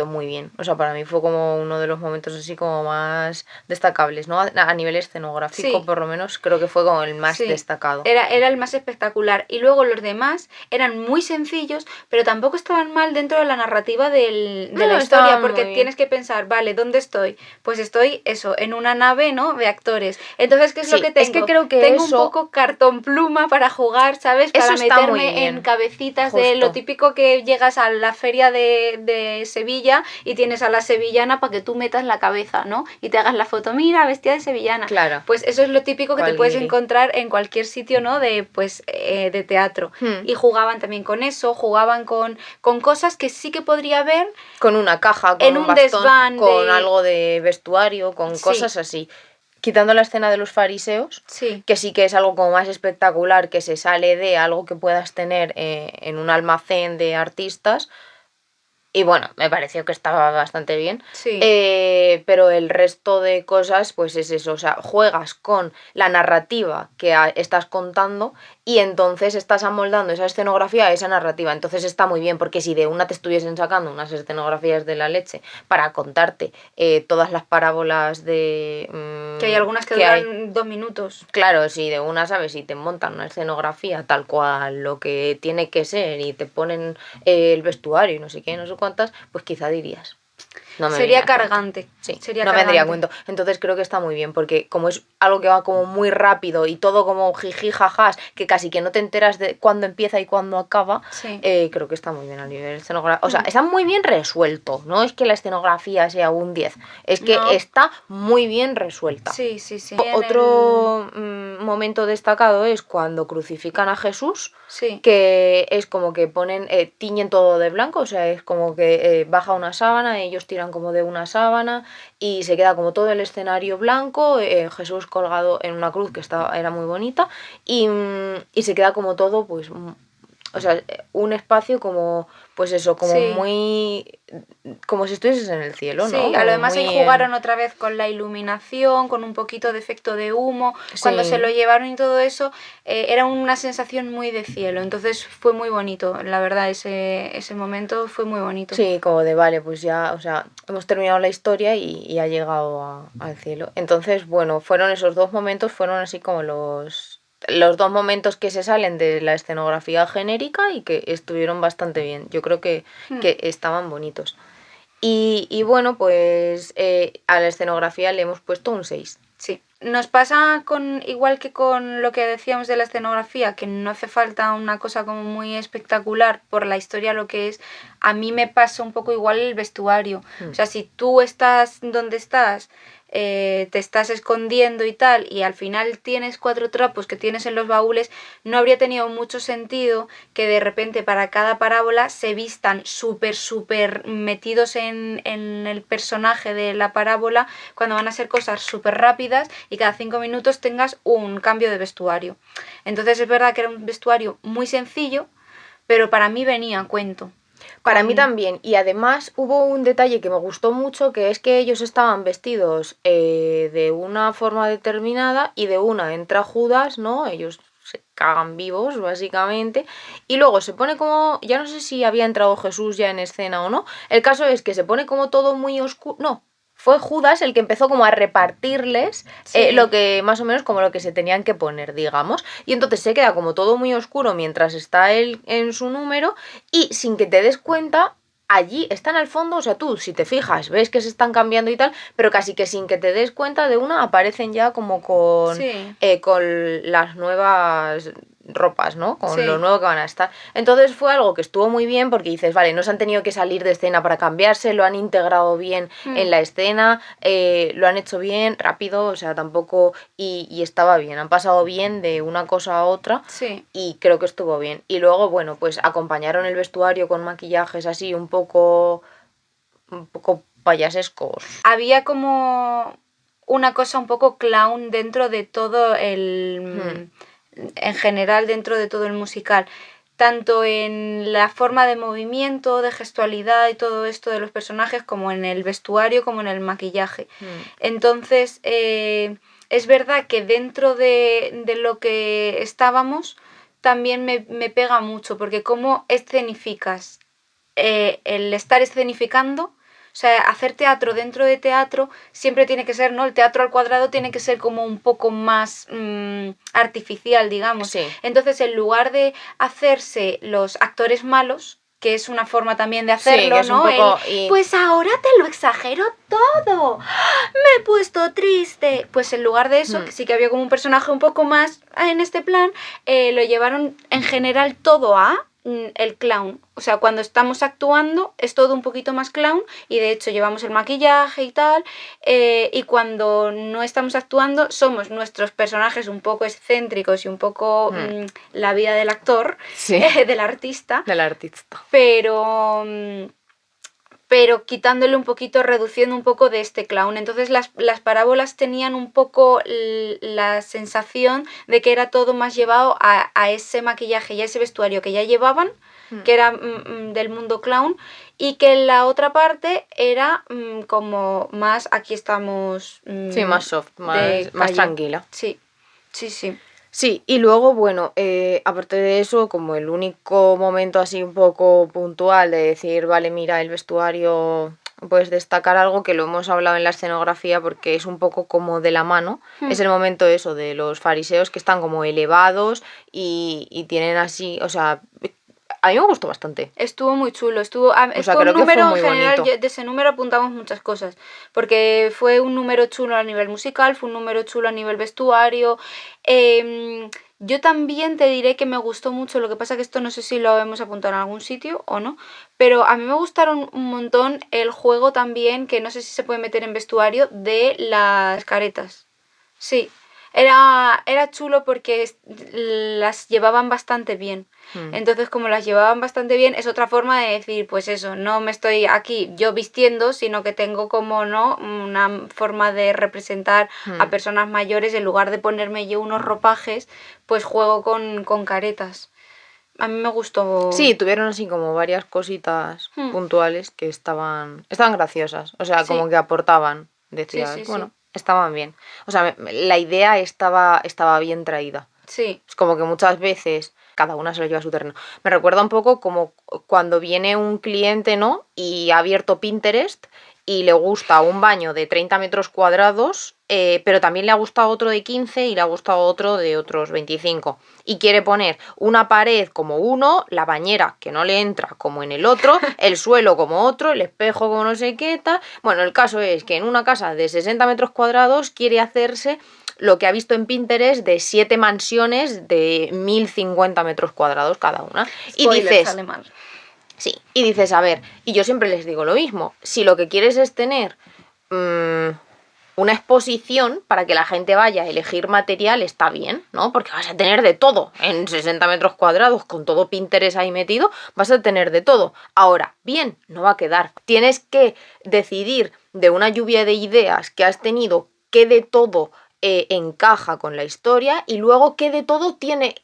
muy bien. O sea, para mí fue como uno de los momentos así como más destacables, ¿no? A nivel escenográfico, por lo menos, creo que fue como el más destacado. Era el más espectacular. Y luego los demás eran muy sencillos, pero tampoco estaban mal dentro de la narrativa de la historia, porque tienes que pensar, vale, ¿dónde estoy? Pues estoy, en una nave, ¿no? De actores. Entonces, ¿qué es lo que tengo? Es que creo que tengo un poco cartón pluma para jugar, ¿sabes? Para meterme en cabecitas de lo típico que llegas a la feria de Sevilla y tienes a la sevillana para que tú metas la cabeza, ¿no? Y te hagas la foto, mira, vestida de sevillana. Claro. Pues eso es lo típico que te puedes encontrar en cualquier sitio, ¿no? De teatro. Y jugaban también con eso, jugaban con cosas que sí que podría haber. Con una caja, con un bastón, con algo de vestuario, con cosas así. Quitando la escena de los fariseos, que sí que es algo como más espectacular, que se sale de algo que puedas tener en un almacén de artistas. Y bueno, me pareció que estaba bastante bien. Sí. Pero el resto de cosas, pues es eso. O sea, juegas con la narrativa que estás contando y entonces estás amoldando esa escenografía a esa narrativa. Entonces está muy bien, porque si de una te estuviesen sacando unas escenografías de la leche para contarte todas las parábolas de... que hay algunas que duran 2 minutos. Claro, si de una, ¿sabes? Si te montan una escenografía tal cual lo que tiene que ser y te ponen el vestuario y no sé qué, no sé cuántas, pues quizá dirías. No me sería cargante. Sí, sería no me vendría a cuento. Entonces creo que está muy bien, porque como es algo que va como muy rápido y todo como jiji jajas, que casi que no te enteras de cuándo empieza y cuándo acaba, creo que está muy bien a nivel escenográfico. O sea, está muy bien resuelto. No es que la escenografía sea un 10, es que está muy bien resuelta. Sí. Otro momento destacado es cuando crucifican a Jesús, que es como que ponen, tiñen todo de blanco, o sea, es como que baja una sábana, ellos tiran como de una sábana y se queda como todo el escenario blanco, Jesús colgado en una cruz que era muy bonita y se queda como todo, pues, o sea, un espacio como, pues eso, como muy... como si estuvieses en el cielo, ¿no? Sí, a lo demás ahí jugaron otra vez con la iluminación, con un poquito de efecto de humo. Cuando se lo llevaron y todo eso, era una sensación muy de cielo. Entonces fue muy bonito, la verdad, ese momento fue muy bonito. Sí, como de vale, pues ya, o sea, hemos terminado la historia y ha llegado al cielo. Entonces, bueno, fueron esos dos momentos, fueron así como los dos momentos que se salen de la escenografía genérica y que estuvieron bastante bien. Yo creo que estaban bonitos. Y bueno, pues a la escenografía le hemos puesto un 6. Sí. Nos pasa igual que con lo que decíamos de la escenografía, que no hace falta una cosa como muy espectacular por la historia lo que es. A mí me pasa un poco igual el vestuario. O sea, si tú estás donde estás, te estás escondiendo y tal, y al final tienes 4 trapos que tienes en los baúles, no habría tenido mucho sentido que de repente para cada parábola se vistan súper metidos en el personaje de la parábola, cuando van a ser cosas súper rápidas y cada 5 minutos tengas un cambio de vestuario. Entonces es verdad que era un vestuario muy sencillo, pero para mí venía a cuento. Para mí también, y además hubo un detalle que me gustó mucho, que es que ellos estaban vestidos de una forma determinada y de una entra Judas, ¿no? Ellos se cagan vivos, básicamente, y luego se pone como, ya no sé si había entrado Jesús ya en escena o no, el caso es que se pone como todo muy oscuro, no, fue Judas el que empezó como a repartirles lo que más o menos como lo que se tenían que poner, digamos. Y entonces se queda como todo muy oscuro mientras está él en su número y sin que te des cuenta, allí están al fondo, o sea, tú si te fijas ves que se están cambiando y tal, pero casi que sin que te des cuenta de una aparecen ya como Sí, con las nuevas ropas, ¿no? Con lo sí. nuevo que van a estar. Entonces fue algo que estuvo muy bien porque dices, vale, no se han tenido que salir de escena para cambiarse, lo han integrado bien en Mm, la escena, lo han hecho bien, rápido, o sea, tampoco... Y estaba bien, han pasado bien de una cosa a otra sí. y creo que estuvo bien. Y luego, bueno, pues acompañaron el vestuario con maquillajes así un poco payasescos. Había como una cosa un poco clown dentro de todo Hmm. en general dentro de todo el musical, tanto en la forma de movimiento, de gestualidad y todo esto de los personajes, como en el vestuario, como en el maquillaje. Hmm. Entonces, es verdad que dentro de lo que estábamos, también me pega mucho, porque cómo escenificas el estar escenificando, o sea, hacer teatro dentro de teatro siempre tiene que ser, ¿no? El teatro al cuadrado tiene que ser como un poco más artificial, digamos. Sí. Entonces, en lugar de hacerse los actores malos, que es una forma también de Sí, que hacerlo, es un ¿no? poco... Pues ahora te lo exagero todo. Me he puesto triste. Pues en lugar de eso, que sí que había como un personaje un poco más en este plan, lo llevaron en general todo a el clown. O sea, cuando estamos actuando es todo un poquito más clown y de hecho llevamos el maquillaje y tal. Y cuando no estamos actuando somos nuestros personajes un poco excéntricos y un poco la vida del actor, Sí. del artista, Del artista. pero quitándole un poquito, reduciendo un poco de este clown. Entonces las parábolas tenían un poco la sensación de que era todo más llevado a ese maquillaje y a ese vestuario que ya llevaban, que era del mundo clown, y que la otra parte era como más, aquí estamos Sí, más soft, de más calle. tranquila. Sí, sí, sí. Sí, y luego, bueno, aparte de eso, como el único momento así un poco puntual de decir, vale, mira, el vestuario, puedes destacar algo que lo hemos hablado en la escenografía porque es un poco como de la mano, es el momento eso de los fariseos que están como elevados y tienen así, o sea, a mí me gustó bastante. Estuvo muy chulo, O sea, fue un creo que fue número en muy general, bonito. de ese número apuntamos muchas cosas, porque fue un número chulo a nivel musical, fue un número chulo a nivel vestuario. Yo también te diré que me gustó mucho, lo que pasa que esto no sé si lo hemos apuntado en algún sitio o no, pero a mí me gustaron un montón el juego también, que no sé si se puede meter en vestuario, de las caretas. Sí, era chulo porque las llevaban bastante bien. Entonces, como las llevaban bastante bien, es otra forma de decir, pues eso, no me estoy aquí yo vistiendo, sino que tengo como, ¿no? Una forma de representar a personas mayores, en lugar de ponerme yo unos ropajes, pues juego con caretas. A mí me gustó. Sí, tuvieron así como varias cositas puntuales que estaban graciosas. O sea, Sí, como que aportaban. sí, Decías, sí, bueno, sí. estaban bien. O sea, la idea estaba bien traída. Sí, Es como que muchas veces cada una se lo lleva a su terreno. Me recuerda un poco como cuando viene un cliente, ¿no? Y ha abierto Pinterest y le gusta un baño de 30 metros cuadrados, pero también le ha gustado otro de 15 y le ha gustado otro de otros 25. Y quiere poner una pared como uno, la bañera que no le entra como en el otro, el suelo como otro, el espejo como no sé qué tal. Bueno, el caso es que en una casa de 60 metros cuadrados quiere hacerse lo que ha visto en Pinterest de 7 mansiones de 1050 metros cuadrados cada una. Y spoiler, dices, sale mal. sí, y dices, a ver, y yo siempre les digo lo mismo, si lo que quieres es tener una exposición para que la gente vaya a elegir material, está bien, ¿no? Porque vas a tener de todo en 60 metros cuadrados, con todo Pinterest ahí metido, vas a tener de todo. Ahora, bien, no va a quedar. Tienes que decidir de una lluvia de ideas que has tenido qué de todo encaja con la historia y luego qué de todo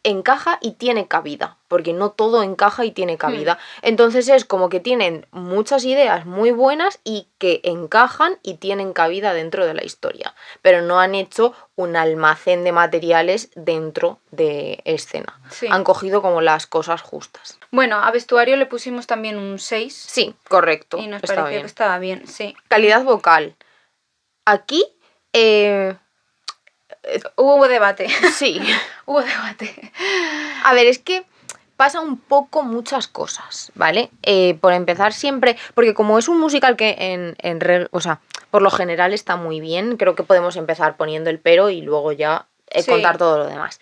encaja y tiene cabida, porque no todo encaja y tiene cabida. Entonces es como que tienen muchas ideas muy buenas y que encajan y tienen cabida dentro de la historia, pero no han hecho un almacén de materiales dentro de escena. Sí. Han cogido como las cosas justas. Bueno, a vestuario le pusimos también un 6 Sí, correcto. y nos Está pareció bien. que estaba bien, sí. Calidad vocal. Aquí Hubo debate. sí. Hubo debate. A ver, es que pasa un poco muchas cosas, ¿vale? Por empezar siempre, porque como es un musical que o sea, por lo general está muy bien, creo que podemos empezar poniendo el pero y luego ya contar Sí. todo lo demás.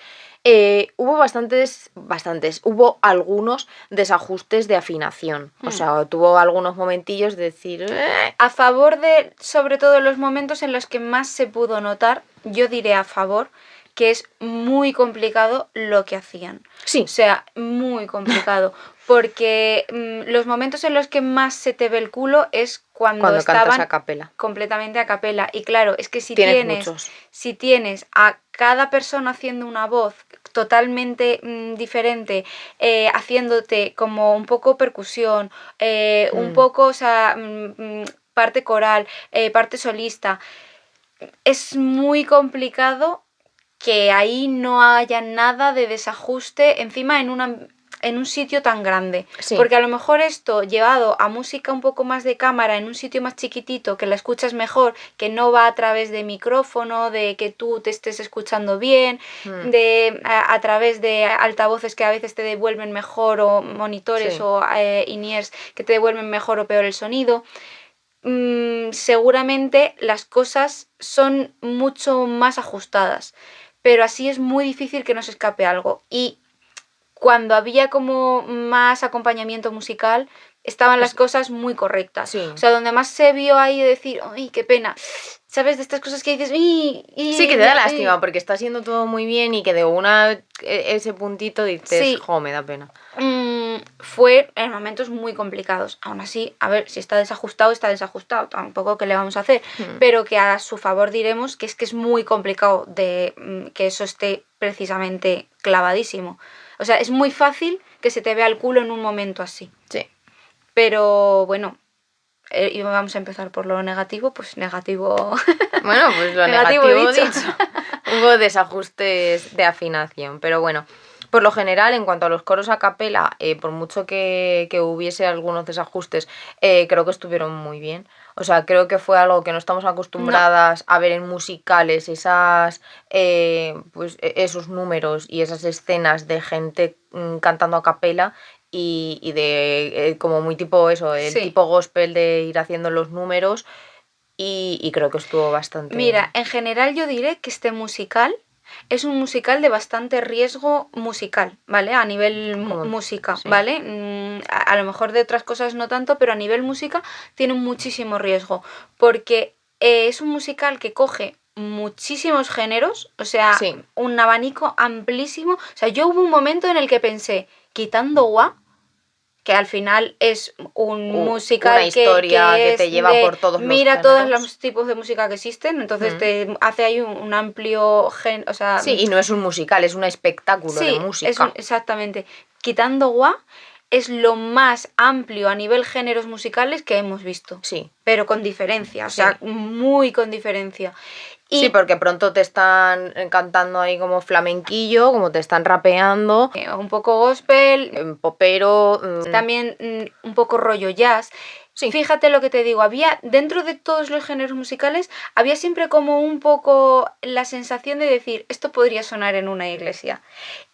Hubo hubo algunos desajustes de afinación, o sea, tuvo algunos momentillos de decir... A favor de, sobre todo los momentos en los que más se pudo notar, yo diré a favor, que es muy complicado lo que hacían. Sí. O sea, muy complicado. Porque los momentos en los que más se te ve el culo es cuando cantas estaban a capela. completamente a capela. Y claro, es que si Muchos. si tienes a cada persona haciendo una voz totalmente diferente, haciéndote como un poco percusión, un poco, o sea, parte coral, parte solista, es muy complicado que ahí no haya nada de desajuste encima en un sitio tan grande. Sí. Porque a lo mejor esto llevado a música un poco más de cámara en un sitio más chiquitito, que la escuchas mejor, que no va a través de micrófono, de que tú te estés escuchando bien, de a través de altavoces que a veces te devuelven mejor, o monitores, Sí. o in-ears que te devuelven mejor o peor el sonido. Seguramente las cosas son mucho más ajustadas, pero así es muy difícil que nos escape algo. Y cuando había como más acompañamiento musical, estaban las cosas muy correctas. Sí. O sea, donde más se vio ahí de decir, ¡ay, qué pena! ¿Sabes? De estas cosas que dices, ¡ay! Sí, que te da lástima, porque está siendo todo muy bien y que de ese puntito dices, sí, jo, me da pena. Fue en momentos muy complicados. Aún así, a ver, si está desajustado, tampoco que le vamos a hacer, pero que a su favor diremos que es muy complicado de que eso esté precisamente clavadísimo. O sea, es muy fácil que se te vea el culo en un momento así. Sí. Pero bueno, y vamos a empezar por lo negativo, pues negativo. Bueno, pues lo negativo dicho. Hubo desajustes de afinación, pero bueno. Por lo general, en cuanto a los coros a capela, por mucho que hubiese algunos desajustes, creo que estuvieron muy bien. O sea, creo que fue algo que no estamos acostumbradas a ver en musicales, esos números y esas escenas de gente cantando a capela y de como muy tipo eso, el tipo gospel de ir haciendo los números y creo que estuvo bastante... Mira, en general yo diré que este musical es un musical de bastante riesgo musical, ¿vale? A nivel música, sí. ¿vale? A lo mejor de otras cosas no tanto, pero a nivel música tiene muchísimo riesgo, porque es un musical que coge muchísimos géneros, o sea, un abanico amplísimo. O sea, yo hubo un momento en el que pensé, quitando Gua, que al final es un musical una historia que te lleva por todos los mira géneros. Todos los tipos de música que existen, entonces te hace ahí un amplio o sea, sí, y no es un musical, es un espectáculo de música. Exactamente. Quitando Gua, es lo más amplio a nivel géneros musicales que hemos visto. Sí. Pero con diferencia, o sea, muy con diferencia. Sí, porque pronto te están cantando ahí como flamenquillo, como te están rapeando. Un poco gospel. Popero. También un poco rollo jazz. Sí. Fíjate lo que te digo, había, dentro de todos los géneros musicales, había siempre como un poco la sensación de decir, esto podría sonar en una iglesia.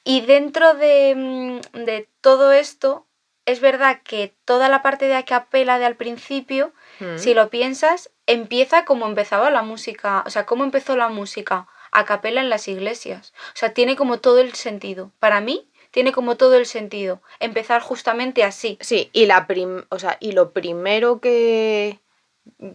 Y dentro de todo esto, es verdad que toda la parte de a capela de al principio, si lo piensas, empieza como empezaba la música, o sea, cómo empezó la música a capela en las iglesias. O sea, tiene como todo el sentido. Para mí, tiene como todo el sentido empezar justamente así. Sí, y lo primero que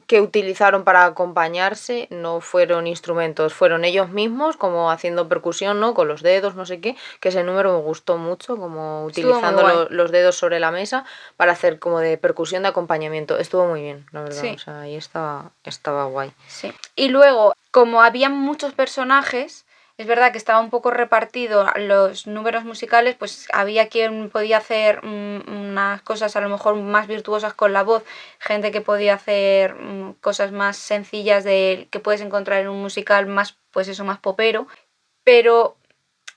utilizaron para acompañarse no fueron instrumentos, fueron ellos mismos como haciendo percusión, ¿no? Con los dedos, no sé qué, que ese número me gustó mucho, como utilizando los dedos sobre la mesa para hacer como de percusión de acompañamiento. Estuvo muy bien, la verdad, o sea, ahí estaba guay. Sí. Y luego, como había muchos personajes, es verdad que estaba un poco repartido los números musicales, pues había quien podía hacer unas cosas a lo mejor más virtuosas con la voz, gente que podía hacer cosas más sencillas que puedes encontrar en un musical más, pues eso, más popero, pero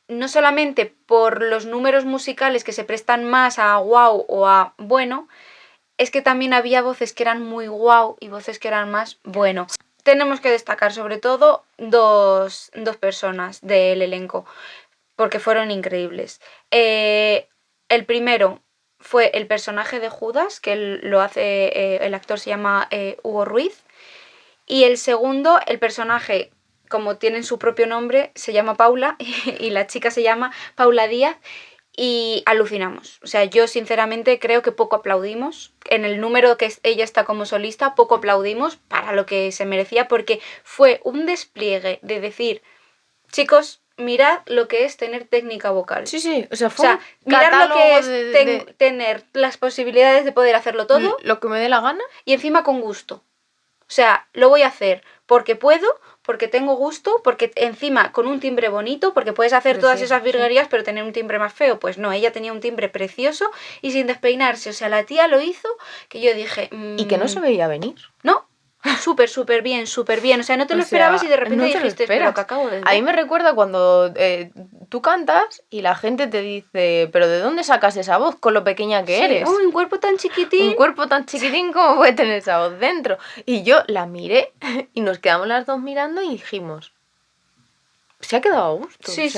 no solamente por los números musicales que se prestan más a wow o a bueno, es que también había voces que eran muy wow y voces que eran más bueno. Tenemos que destacar sobre todo dos personas del elenco, porque fueron increíbles. el primero fue el personaje de Judas, que lo hace, el actor se llama Hugo Ruiz. Y el segundo, el personaje, como tienen su propio nombre, se llama Paula y la chica se llama Paula Díaz. Y alucinamos. O sea, yo sinceramente creo que poco aplaudimos. En el número que ella está como solista, poco aplaudimos para lo que se merecía, porque fue un despliegue de decir, chicos, mirad lo que es tener técnica vocal. Sí, o sea, fue mirad lo que es tener las posibilidades de poder hacerlo todo. Lo que me dé la gana. Y encima con gusto. O sea, lo voy a hacer porque puedo, porque tengo gusto, porque encima con un timbre bonito, porque puedes hacer todas esas virguerías, pero tener un timbre más feo. Pues no, ella tenía un timbre precioso y sin despeinarse. O sea, la tía lo hizo que yo dije... Y que no se veía venir. No, súper bien. O sea, no te lo esperabas y de repente dijiste, pero que acabo de ver. A mí me recuerda cuando tú cantas y la gente te dice, pero ¿de dónde sacas esa voz con lo pequeña que eres? Un cuerpo tan chiquitín. Un cuerpo tan chiquitín, ¿cómo puede tener esa voz dentro? Y yo la miré y nos quedamos las dos mirando y dijimos, se ha quedado a gusto. Sí.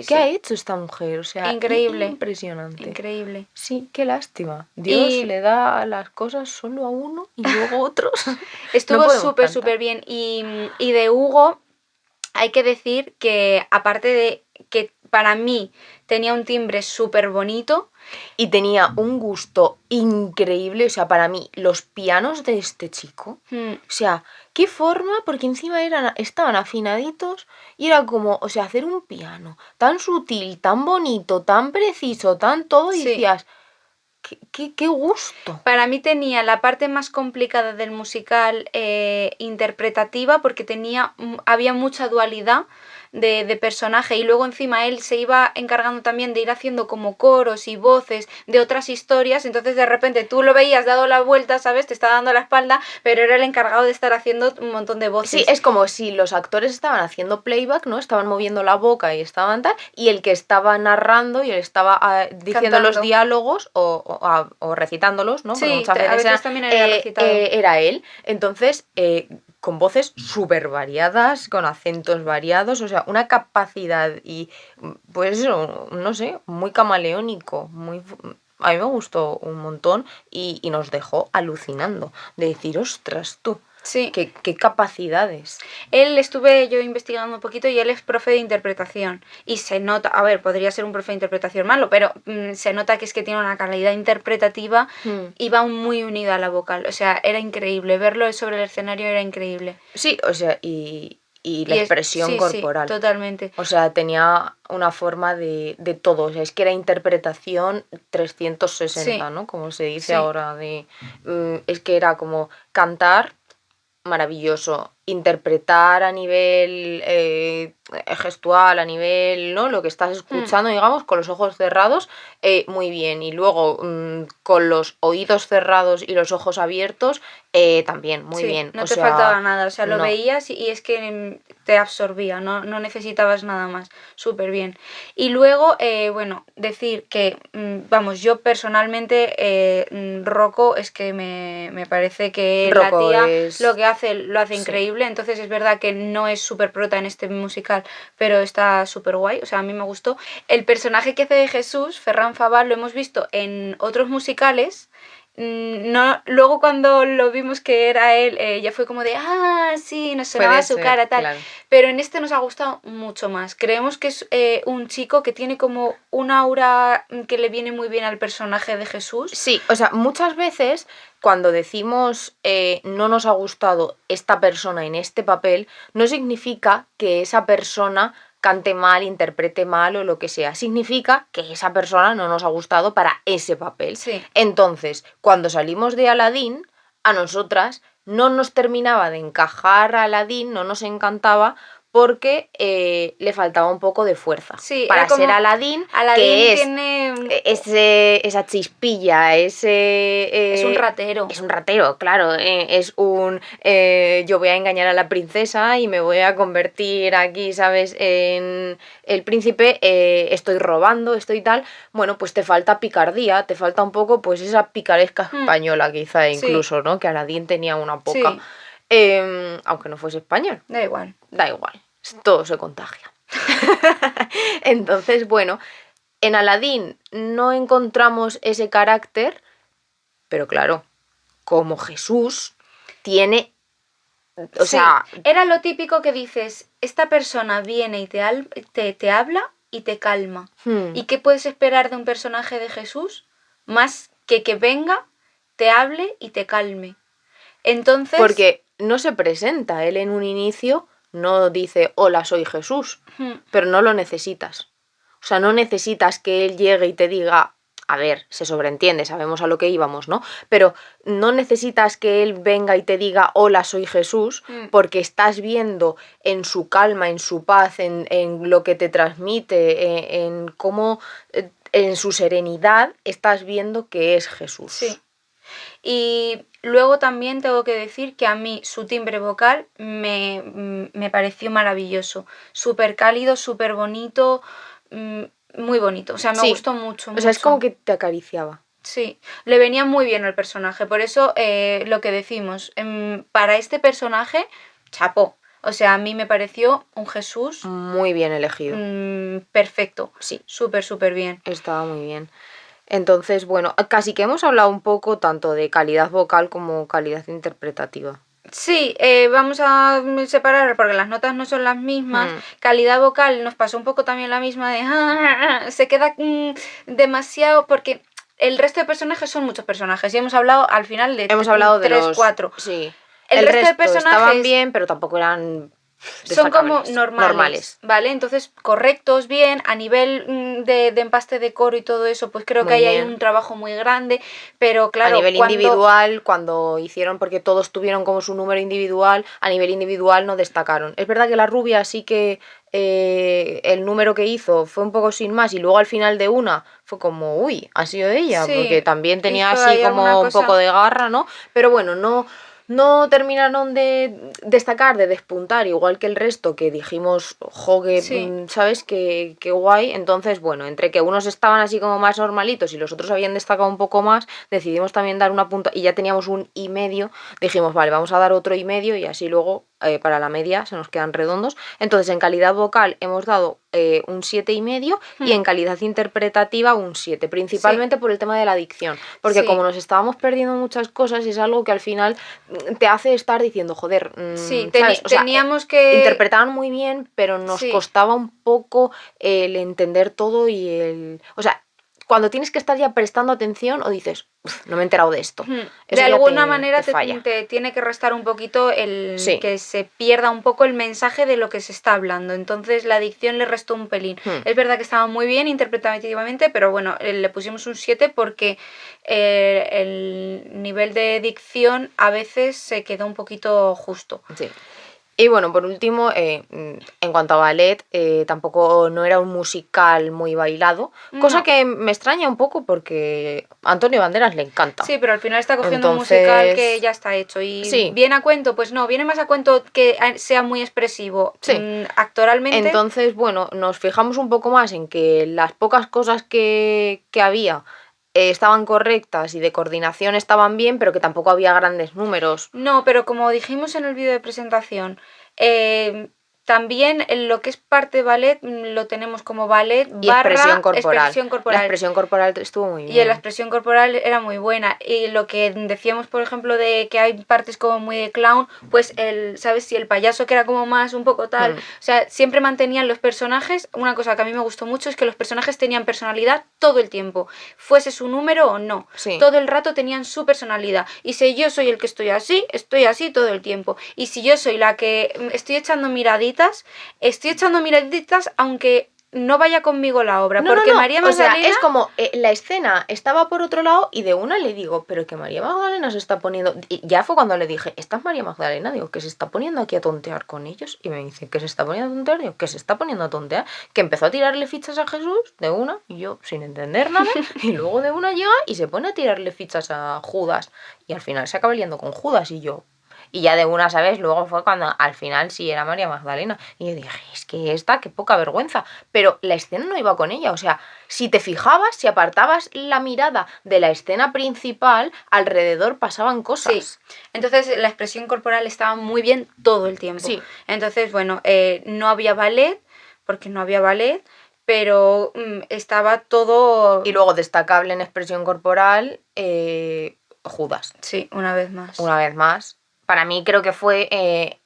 ¿Qué ha hecho esta mujer? O sea, increíble. Impresionante. Increíble. Sí, qué lástima. Dios le da las cosas solo a uno y luego otros. Estuvo súper bien. Y de Hugo hay que decir que aparte de que para mí tenía un timbre súper bonito. Y tenía un gusto increíble, o sea, para mí, los pianos de este chico, o sea, qué forma, porque encima estaban afinaditos y era como, o sea, hacer un piano tan sutil, tan bonito, tan preciso, tan todo, y decías, qué gusto. Para mí tenía la parte más complicada del musical interpretativa, porque había mucha dualidad de personaje, y luego encima él se iba encargando también de ir haciendo como coros y voces de otras historias, entonces de repente tú lo veías dado la vuelta, ¿sabes? Te estaba dando la espalda, pero era el encargado de estar haciendo un montón de voces. Sí, es como si los actores estaban haciendo playback, ¿no? Estaban moviendo la boca y estaban tal, y el que estaba narrando y él estaba diciendo los diálogos o recitándolos, ¿no? Porque sí, muchas veces también era él. Entonces, con voces súper variadas, con acentos variados, o sea, una capacidad y, pues eso, no sé, muy camaleónico, a mí me gustó un montón y nos dejó alucinando, de decir, ostras, tú. Sí. ¿Qué capacidades? Él estuve yo investigando un poquito y él es profe de interpretación. Y se nota, a ver, podría ser un profe de interpretación malo, pero se nota que es que tiene una calidad interpretativa y va muy unida a la vocal. O sea, era increíble. Verlo sobre el escenario era increíble. Sí, o sea, y la expresión corporal. Sí, totalmente. O sea, tenía una forma de todo. O sea, es que era interpretación 360, ¿no? Como se dice ahora. Es que era como cantar, maravilloso, interpretar a nivel gestual, a nivel, ¿no? Lo que estás escuchando, digamos, con los ojos cerrados, muy bien. Y luego con los oídos cerrados y los ojos abiertos, también, muy bien. No te faltaba nada, o sea, lo veías y es que te absorbía, no necesitabas nada más, súper bien. Y luego, bueno, decir que, vamos, yo personalmente, Rocco es que me parece que Rocco la tía lo que hace, lo hace increíble, entonces es verdad que no es súper prota en este musical, pero está súper guay, o sea, a mí me gustó. El personaje que hace de Jesús, Ferran Fabal, lo hemos visto en otros musicales. No, luego cuando lo vimos que era él, ya fue como de, sí, nos sonaba su cara, tal. Claro. Pero en este nos ha gustado mucho más. Creemos que es un chico que tiene como un aura que le viene muy bien al personaje de Jesús. Sí, o sea, muchas veces cuando decimos no nos ha gustado esta persona en este papel, no significa que esa persona cante mal, interprete mal o lo que sea. Significa que esa persona no nos ha gustado para ese papel. Sí. Entonces, cuando salimos de Aladdin, a nosotras no nos terminaba de encajar Aladdin, no nos encantaba, porque le faltaba un poco de fuerza. Sí, para ser Aladdin, que tiene esa chispilla, es un ratero. Es un ratero, claro. Es un yo voy a engañar a la princesa y me voy a convertir aquí, ¿sabes?, en el príncipe, estoy robando, estoy tal. Bueno, pues te falta picardía, te falta un poco pues esa picaresca española quizá incluso, ¿no? Que Aladdin tenía una poca. Sí. Aunque no fuese español. Da igual. Todo se contagia. Entonces, bueno, En Aladín no encontramos ese carácter, pero claro, como Jesús tiene... O sea, era lo típico que dices, esta persona viene y te habla y te calma. ¿Y qué puedes esperar de un personaje de Jesús? Más que venga, te hable y te calme. Entonces... Porque no se presenta, él en un inicio no dice, hola, soy Jesús, pero no lo necesitas. O sea, no necesitas que él llegue y te diga, a ver, se sobreentiende, sabemos a lo que íbamos, ¿no? Pero no necesitas que él venga y te diga, hola, soy Jesús, porque estás viendo en su calma, en su paz, en lo que te transmite, en cómo, en su serenidad, estás viendo que es Jesús. Sí. Y luego también tengo que decir que a mí su timbre vocal me pareció maravilloso. Súper cálido, súper bonito, muy bonito. O sea, me gustó mucho. O sea, es como que te acariciaba. Sí, le venía muy bien al personaje. Por eso lo que decimos, para este personaje, chapó. O sea, a mí me pareció un Jesús... Muy bien elegido. Perfecto. Sí. Súper, súper bien. Estaba muy bien. Entonces, bueno, casi que hemos hablado un poco tanto de calidad vocal como calidad interpretativa. Sí, vamos a separar porque las notas no son las mismas. Calidad vocal nos pasó un poco también la misma de... se queda demasiado porque el resto de personajes son muchos personajes y hemos hablado al final de 3, 4. Sí. El resto de personajes estaban bien, pero tampoco eran... Son como normales, ¿vale? Entonces, correctos, bien, a nivel de empaste de coro y todo eso, pues creo que ahí hay un trabajo muy grande, pero claro... A nivel individual, cuando hicieron, porque todos tuvieron como su número individual, a nivel individual no destacaron. Es verdad que la rubia sí que el número que hizo fue un poco sin más y luego al final de una fue como, uy, ha sido ella, Sí, porque también tenía hizo así ahí como alguna un cosa. poco de garra, ¿no? Pero bueno, no terminaron de destacar, de despuntar, igual que el resto, que dijimos, Sí. ¿sabes? Qué guay. Entonces, bueno, entre que unos estaban así como más normalitos y los otros habían destacado un poco más, decidimos también dar una punta, y ya teníamos 1,5, dijimos, vale, vamos a dar otro 1,5 y así luego para la media se nos quedan redondos. Entonces, en calidad vocal hemos dado un 7,5 y en calidad interpretativa un 7, principalmente por el tema de la dicción, porque como nos estábamos perdiendo muchas cosas, es algo que al final te hace estar diciendo, joder, ¿sabes? O sea, teníamos que... interpretaban muy bien, pero nos costaba un poco el entender todo y el... O sea, cuando tienes que estar ya prestando atención o dices, no me he enterado de esto. De alguna manera te tiene que restar un poquito el que se pierda un poco el mensaje de lo que se está hablando. Entonces la dicción le restó un pelín. Es verdad que estaba muy bien interpretativamente, pero bueno, le pusimos un 7 porque el nivel de dicción a veces se quedó un poquito justo. Sí. Y bueno, por último, en cuanto a ballet, tampoco no era un musical muy bailado, cosa que me extraña un poco porque a Antonio Banderas le encanta. Sí, pero al final está cogiendo un musical que ya está hecho. Y viene a cuento, pues no, viene más a cuento que sea muy expresivo actoralmente. Entonces, bueno, nos fijamos un poco más en que las pocas cosas que había estaban correctas y de coordinación estaban bien, pero que tampoco había grandes números. No, pero como dijimos en el vídeo de presentación, también lo que es parte de ballet lo tenemos como ballet y expresión corporal. La expresión corporal estuvo muy bien. Y la expresión corporal era muy buena. Y lo que decíamos, por ejemplo, de que hay partes como muy de clown, pues ¿sabes? Si el payaso que era como más un poco tal, o sea, siempre mantenían los personajes. Una cosa que a mí me gustó mucho es que los personajes tenían personalidad todo el tiempo, fuese su número o no. Todo el rato tenían su personalidad. Y si yo soy el que estoy así todo el tiempo. Y si yo soy la que estoy echando miraditas aunque no vaya conmigo la obra, porque María Magdalena... O sea, es como la escena estaba por otro lado y de una le digo, pero que María Magdalena se está poniendo... Y ya fue cuando le dije, ¿esta es María Magdalena? Digo, que se está poniendo aquí a tontear con ellos. Y me dice, ¿que se está poniendo a tontear? Digo, que se está poniendo a tontear. Que empezó a tirarle fichas a Jesús de una, y yo sin entender nada, y luego de una llega y se pone a tirarle fichas a Judas. Y al final se acaba liando con Judas y yo... Y ya de una, ¿sabes? Luego fue cuando al final sí era María Magdalena. Y yo dije, es que qué poca vergüenza. Pero la escena no iba con ella. O sea, si te fijabas, si apartabas la mirada de la escena principal, alrededor pasaban cosas. Sí. Entonces la expresión corporal estaba muy bien todo el tiempo. Sí. Entonces, bueno, no había ballet, porque no había ballet. pero estaba todo... Y luego destacable en expresión corporal, Judas. Sí, una vez más. Una vez más. Para mí creo que fue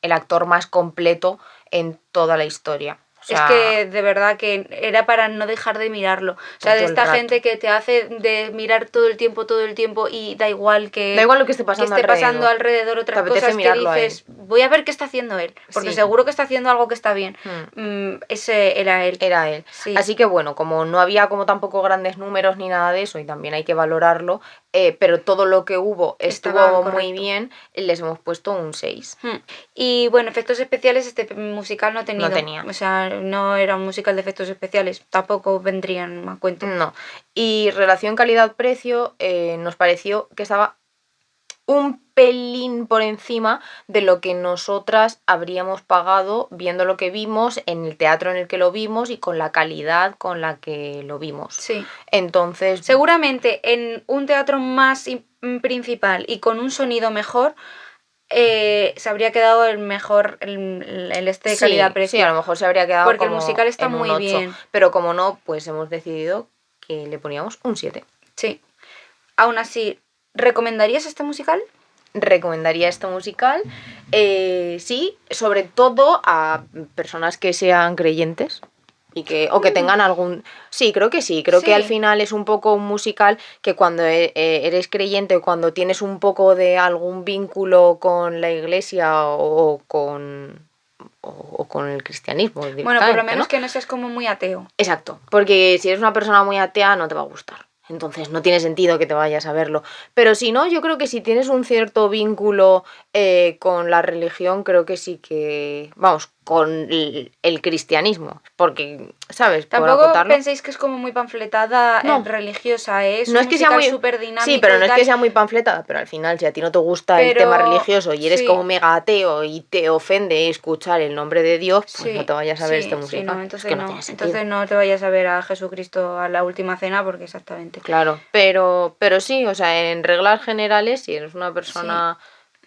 el actor más completo en toda la historia. O sea, es que de verdad que era para no dejar de mirarlo. O sea, de todo el esta rato. gente que te hace de mirar todo el tiempo y da igual lo que esté pasando alrededor otras Te apetece cosas que mirarlo a él. dices, voy a ver qué está haciendo él, porque Sí. seguro que está haciendo algo que está bien. Ese era él. Era él. Sí. Así que bueno, como no había como tampoco grandes números ni nada de eso, y también hay que valorarlo, pero todo lo que hubo estuvo Estaba muy correcto. bien, les hemos puesto un 6. Y bueno, efectos especiales este musical no ha tenido. No tenía. O sea, no era un musical de efectos especiales, tampoco vendrían a cuento. No. Y relación calidad-precio, nos pareció que estaba un pelín por encima de lo que nosotras habríamos pagado viendo lo que vimos en el teatro en el que lo vimos y con la calidad con la que lo vimos. Sí. Entonces, seguramente en un teatro más principal y con un sonido mejor, se habría quedado el mejor, el este de calidad-precio. Sí, a lo mejor se habría quedado porque como el musical está en un muy 8, bien. pero como no, pues hemos decidido que le poníamos un 7. Sí. Aún así, ¿recomendarías este musical? Recomendaría este musical, sí, sobre todo a personas que sean creyentes y que o que tengan algún... Sí, creo que sí, creo que al final es un poco un musical que cuando eres creyente o cuando tienes un poco de algún vínculo con la iglesia o con el cristianismo. Bueno, por lo menos, ¿no? que no seas como muy ateo. Exacto, porque si eres una persona muy atea no te va a gustar. Entonces no tiene sentido que te vayas a verlo. Pero si no, yo creo que si tienes un cierto vínculo con la religión, creo que sí que... Vamos, con el cristianismo. Porque, ¿sabes? Tampoco penséis que es como muy panfletada, no. Religiosa, es no un es que sea muy súper dinámico. Sí, pero no es que sea muy panfletada, pero al final, si a ti no te gusta el tema religioso y eres como mega ateo y te ofende escuchar el nombre de Dios, pues no te vayas a ver este musical. No, entonces, es que no tiene sentido. Entonces no te vayas a ver a Jesucristo a la última cena, porque exactamente. Claro, pero sí, o sea, en reglas generales, si eres una persona,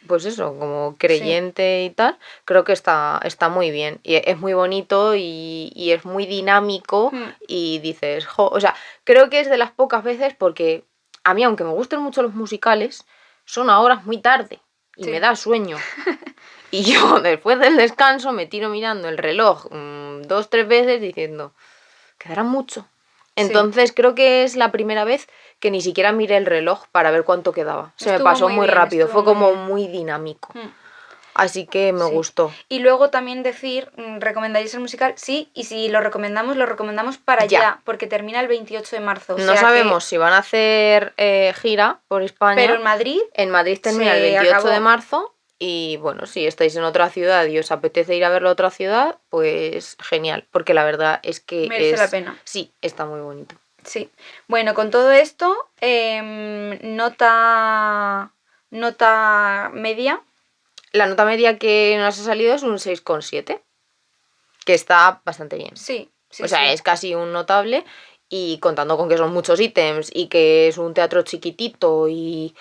pues eso, como creyente y tal, creo que está muy bien. Y es muy bonito y es muy dinámico y dices, o sea, creo que es de las pocas veces porque a mí, aunque me gusten mucho los musicales, son a horas muy tarde y me da sueño. Y yo después del descanso me tiro mirando el reloj 2-3 veces diciendo, quedará mucho. Entonces creo que es la primera vez que ni siquiera miré el reloj para ver cuánto quedaba. Se me pasó muy rápido, fue como muy dinámico. Así que me gustó. Y luego también decir, ¿recomendáis el musical? Sí, y si lo recomendamos para ya, porque termina el 28 de marzo. No sabemos si van a hacer gira por España. Pero en Madrid. En Madrid termina el 28 de marzo. Y bueno, si estáis en otra ciudad y os apetece ir a verlo a otra ciudad, pues genial, porque la verdad es que merece la pena. Sí, está muy bonito. Sí. Bueno, con todo esto, nota media. La nota media que nos ha salido es un 6,7, que está bastante bien. Sí. O sea, es casi un notable. Y contando con que son muchos ítems y que es un teatro chiquitito y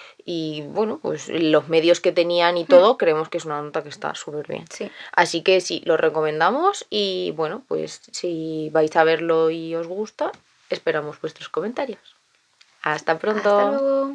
bueno, pues los medios que tenían y todo, creemos que es una nota que está súper bien. Sí. Así que sí, lo recomendamos y bueno, pues si vais a verlo y os gusta, esperamos vuestros comentarios. Hasta pronto. Hasta luego.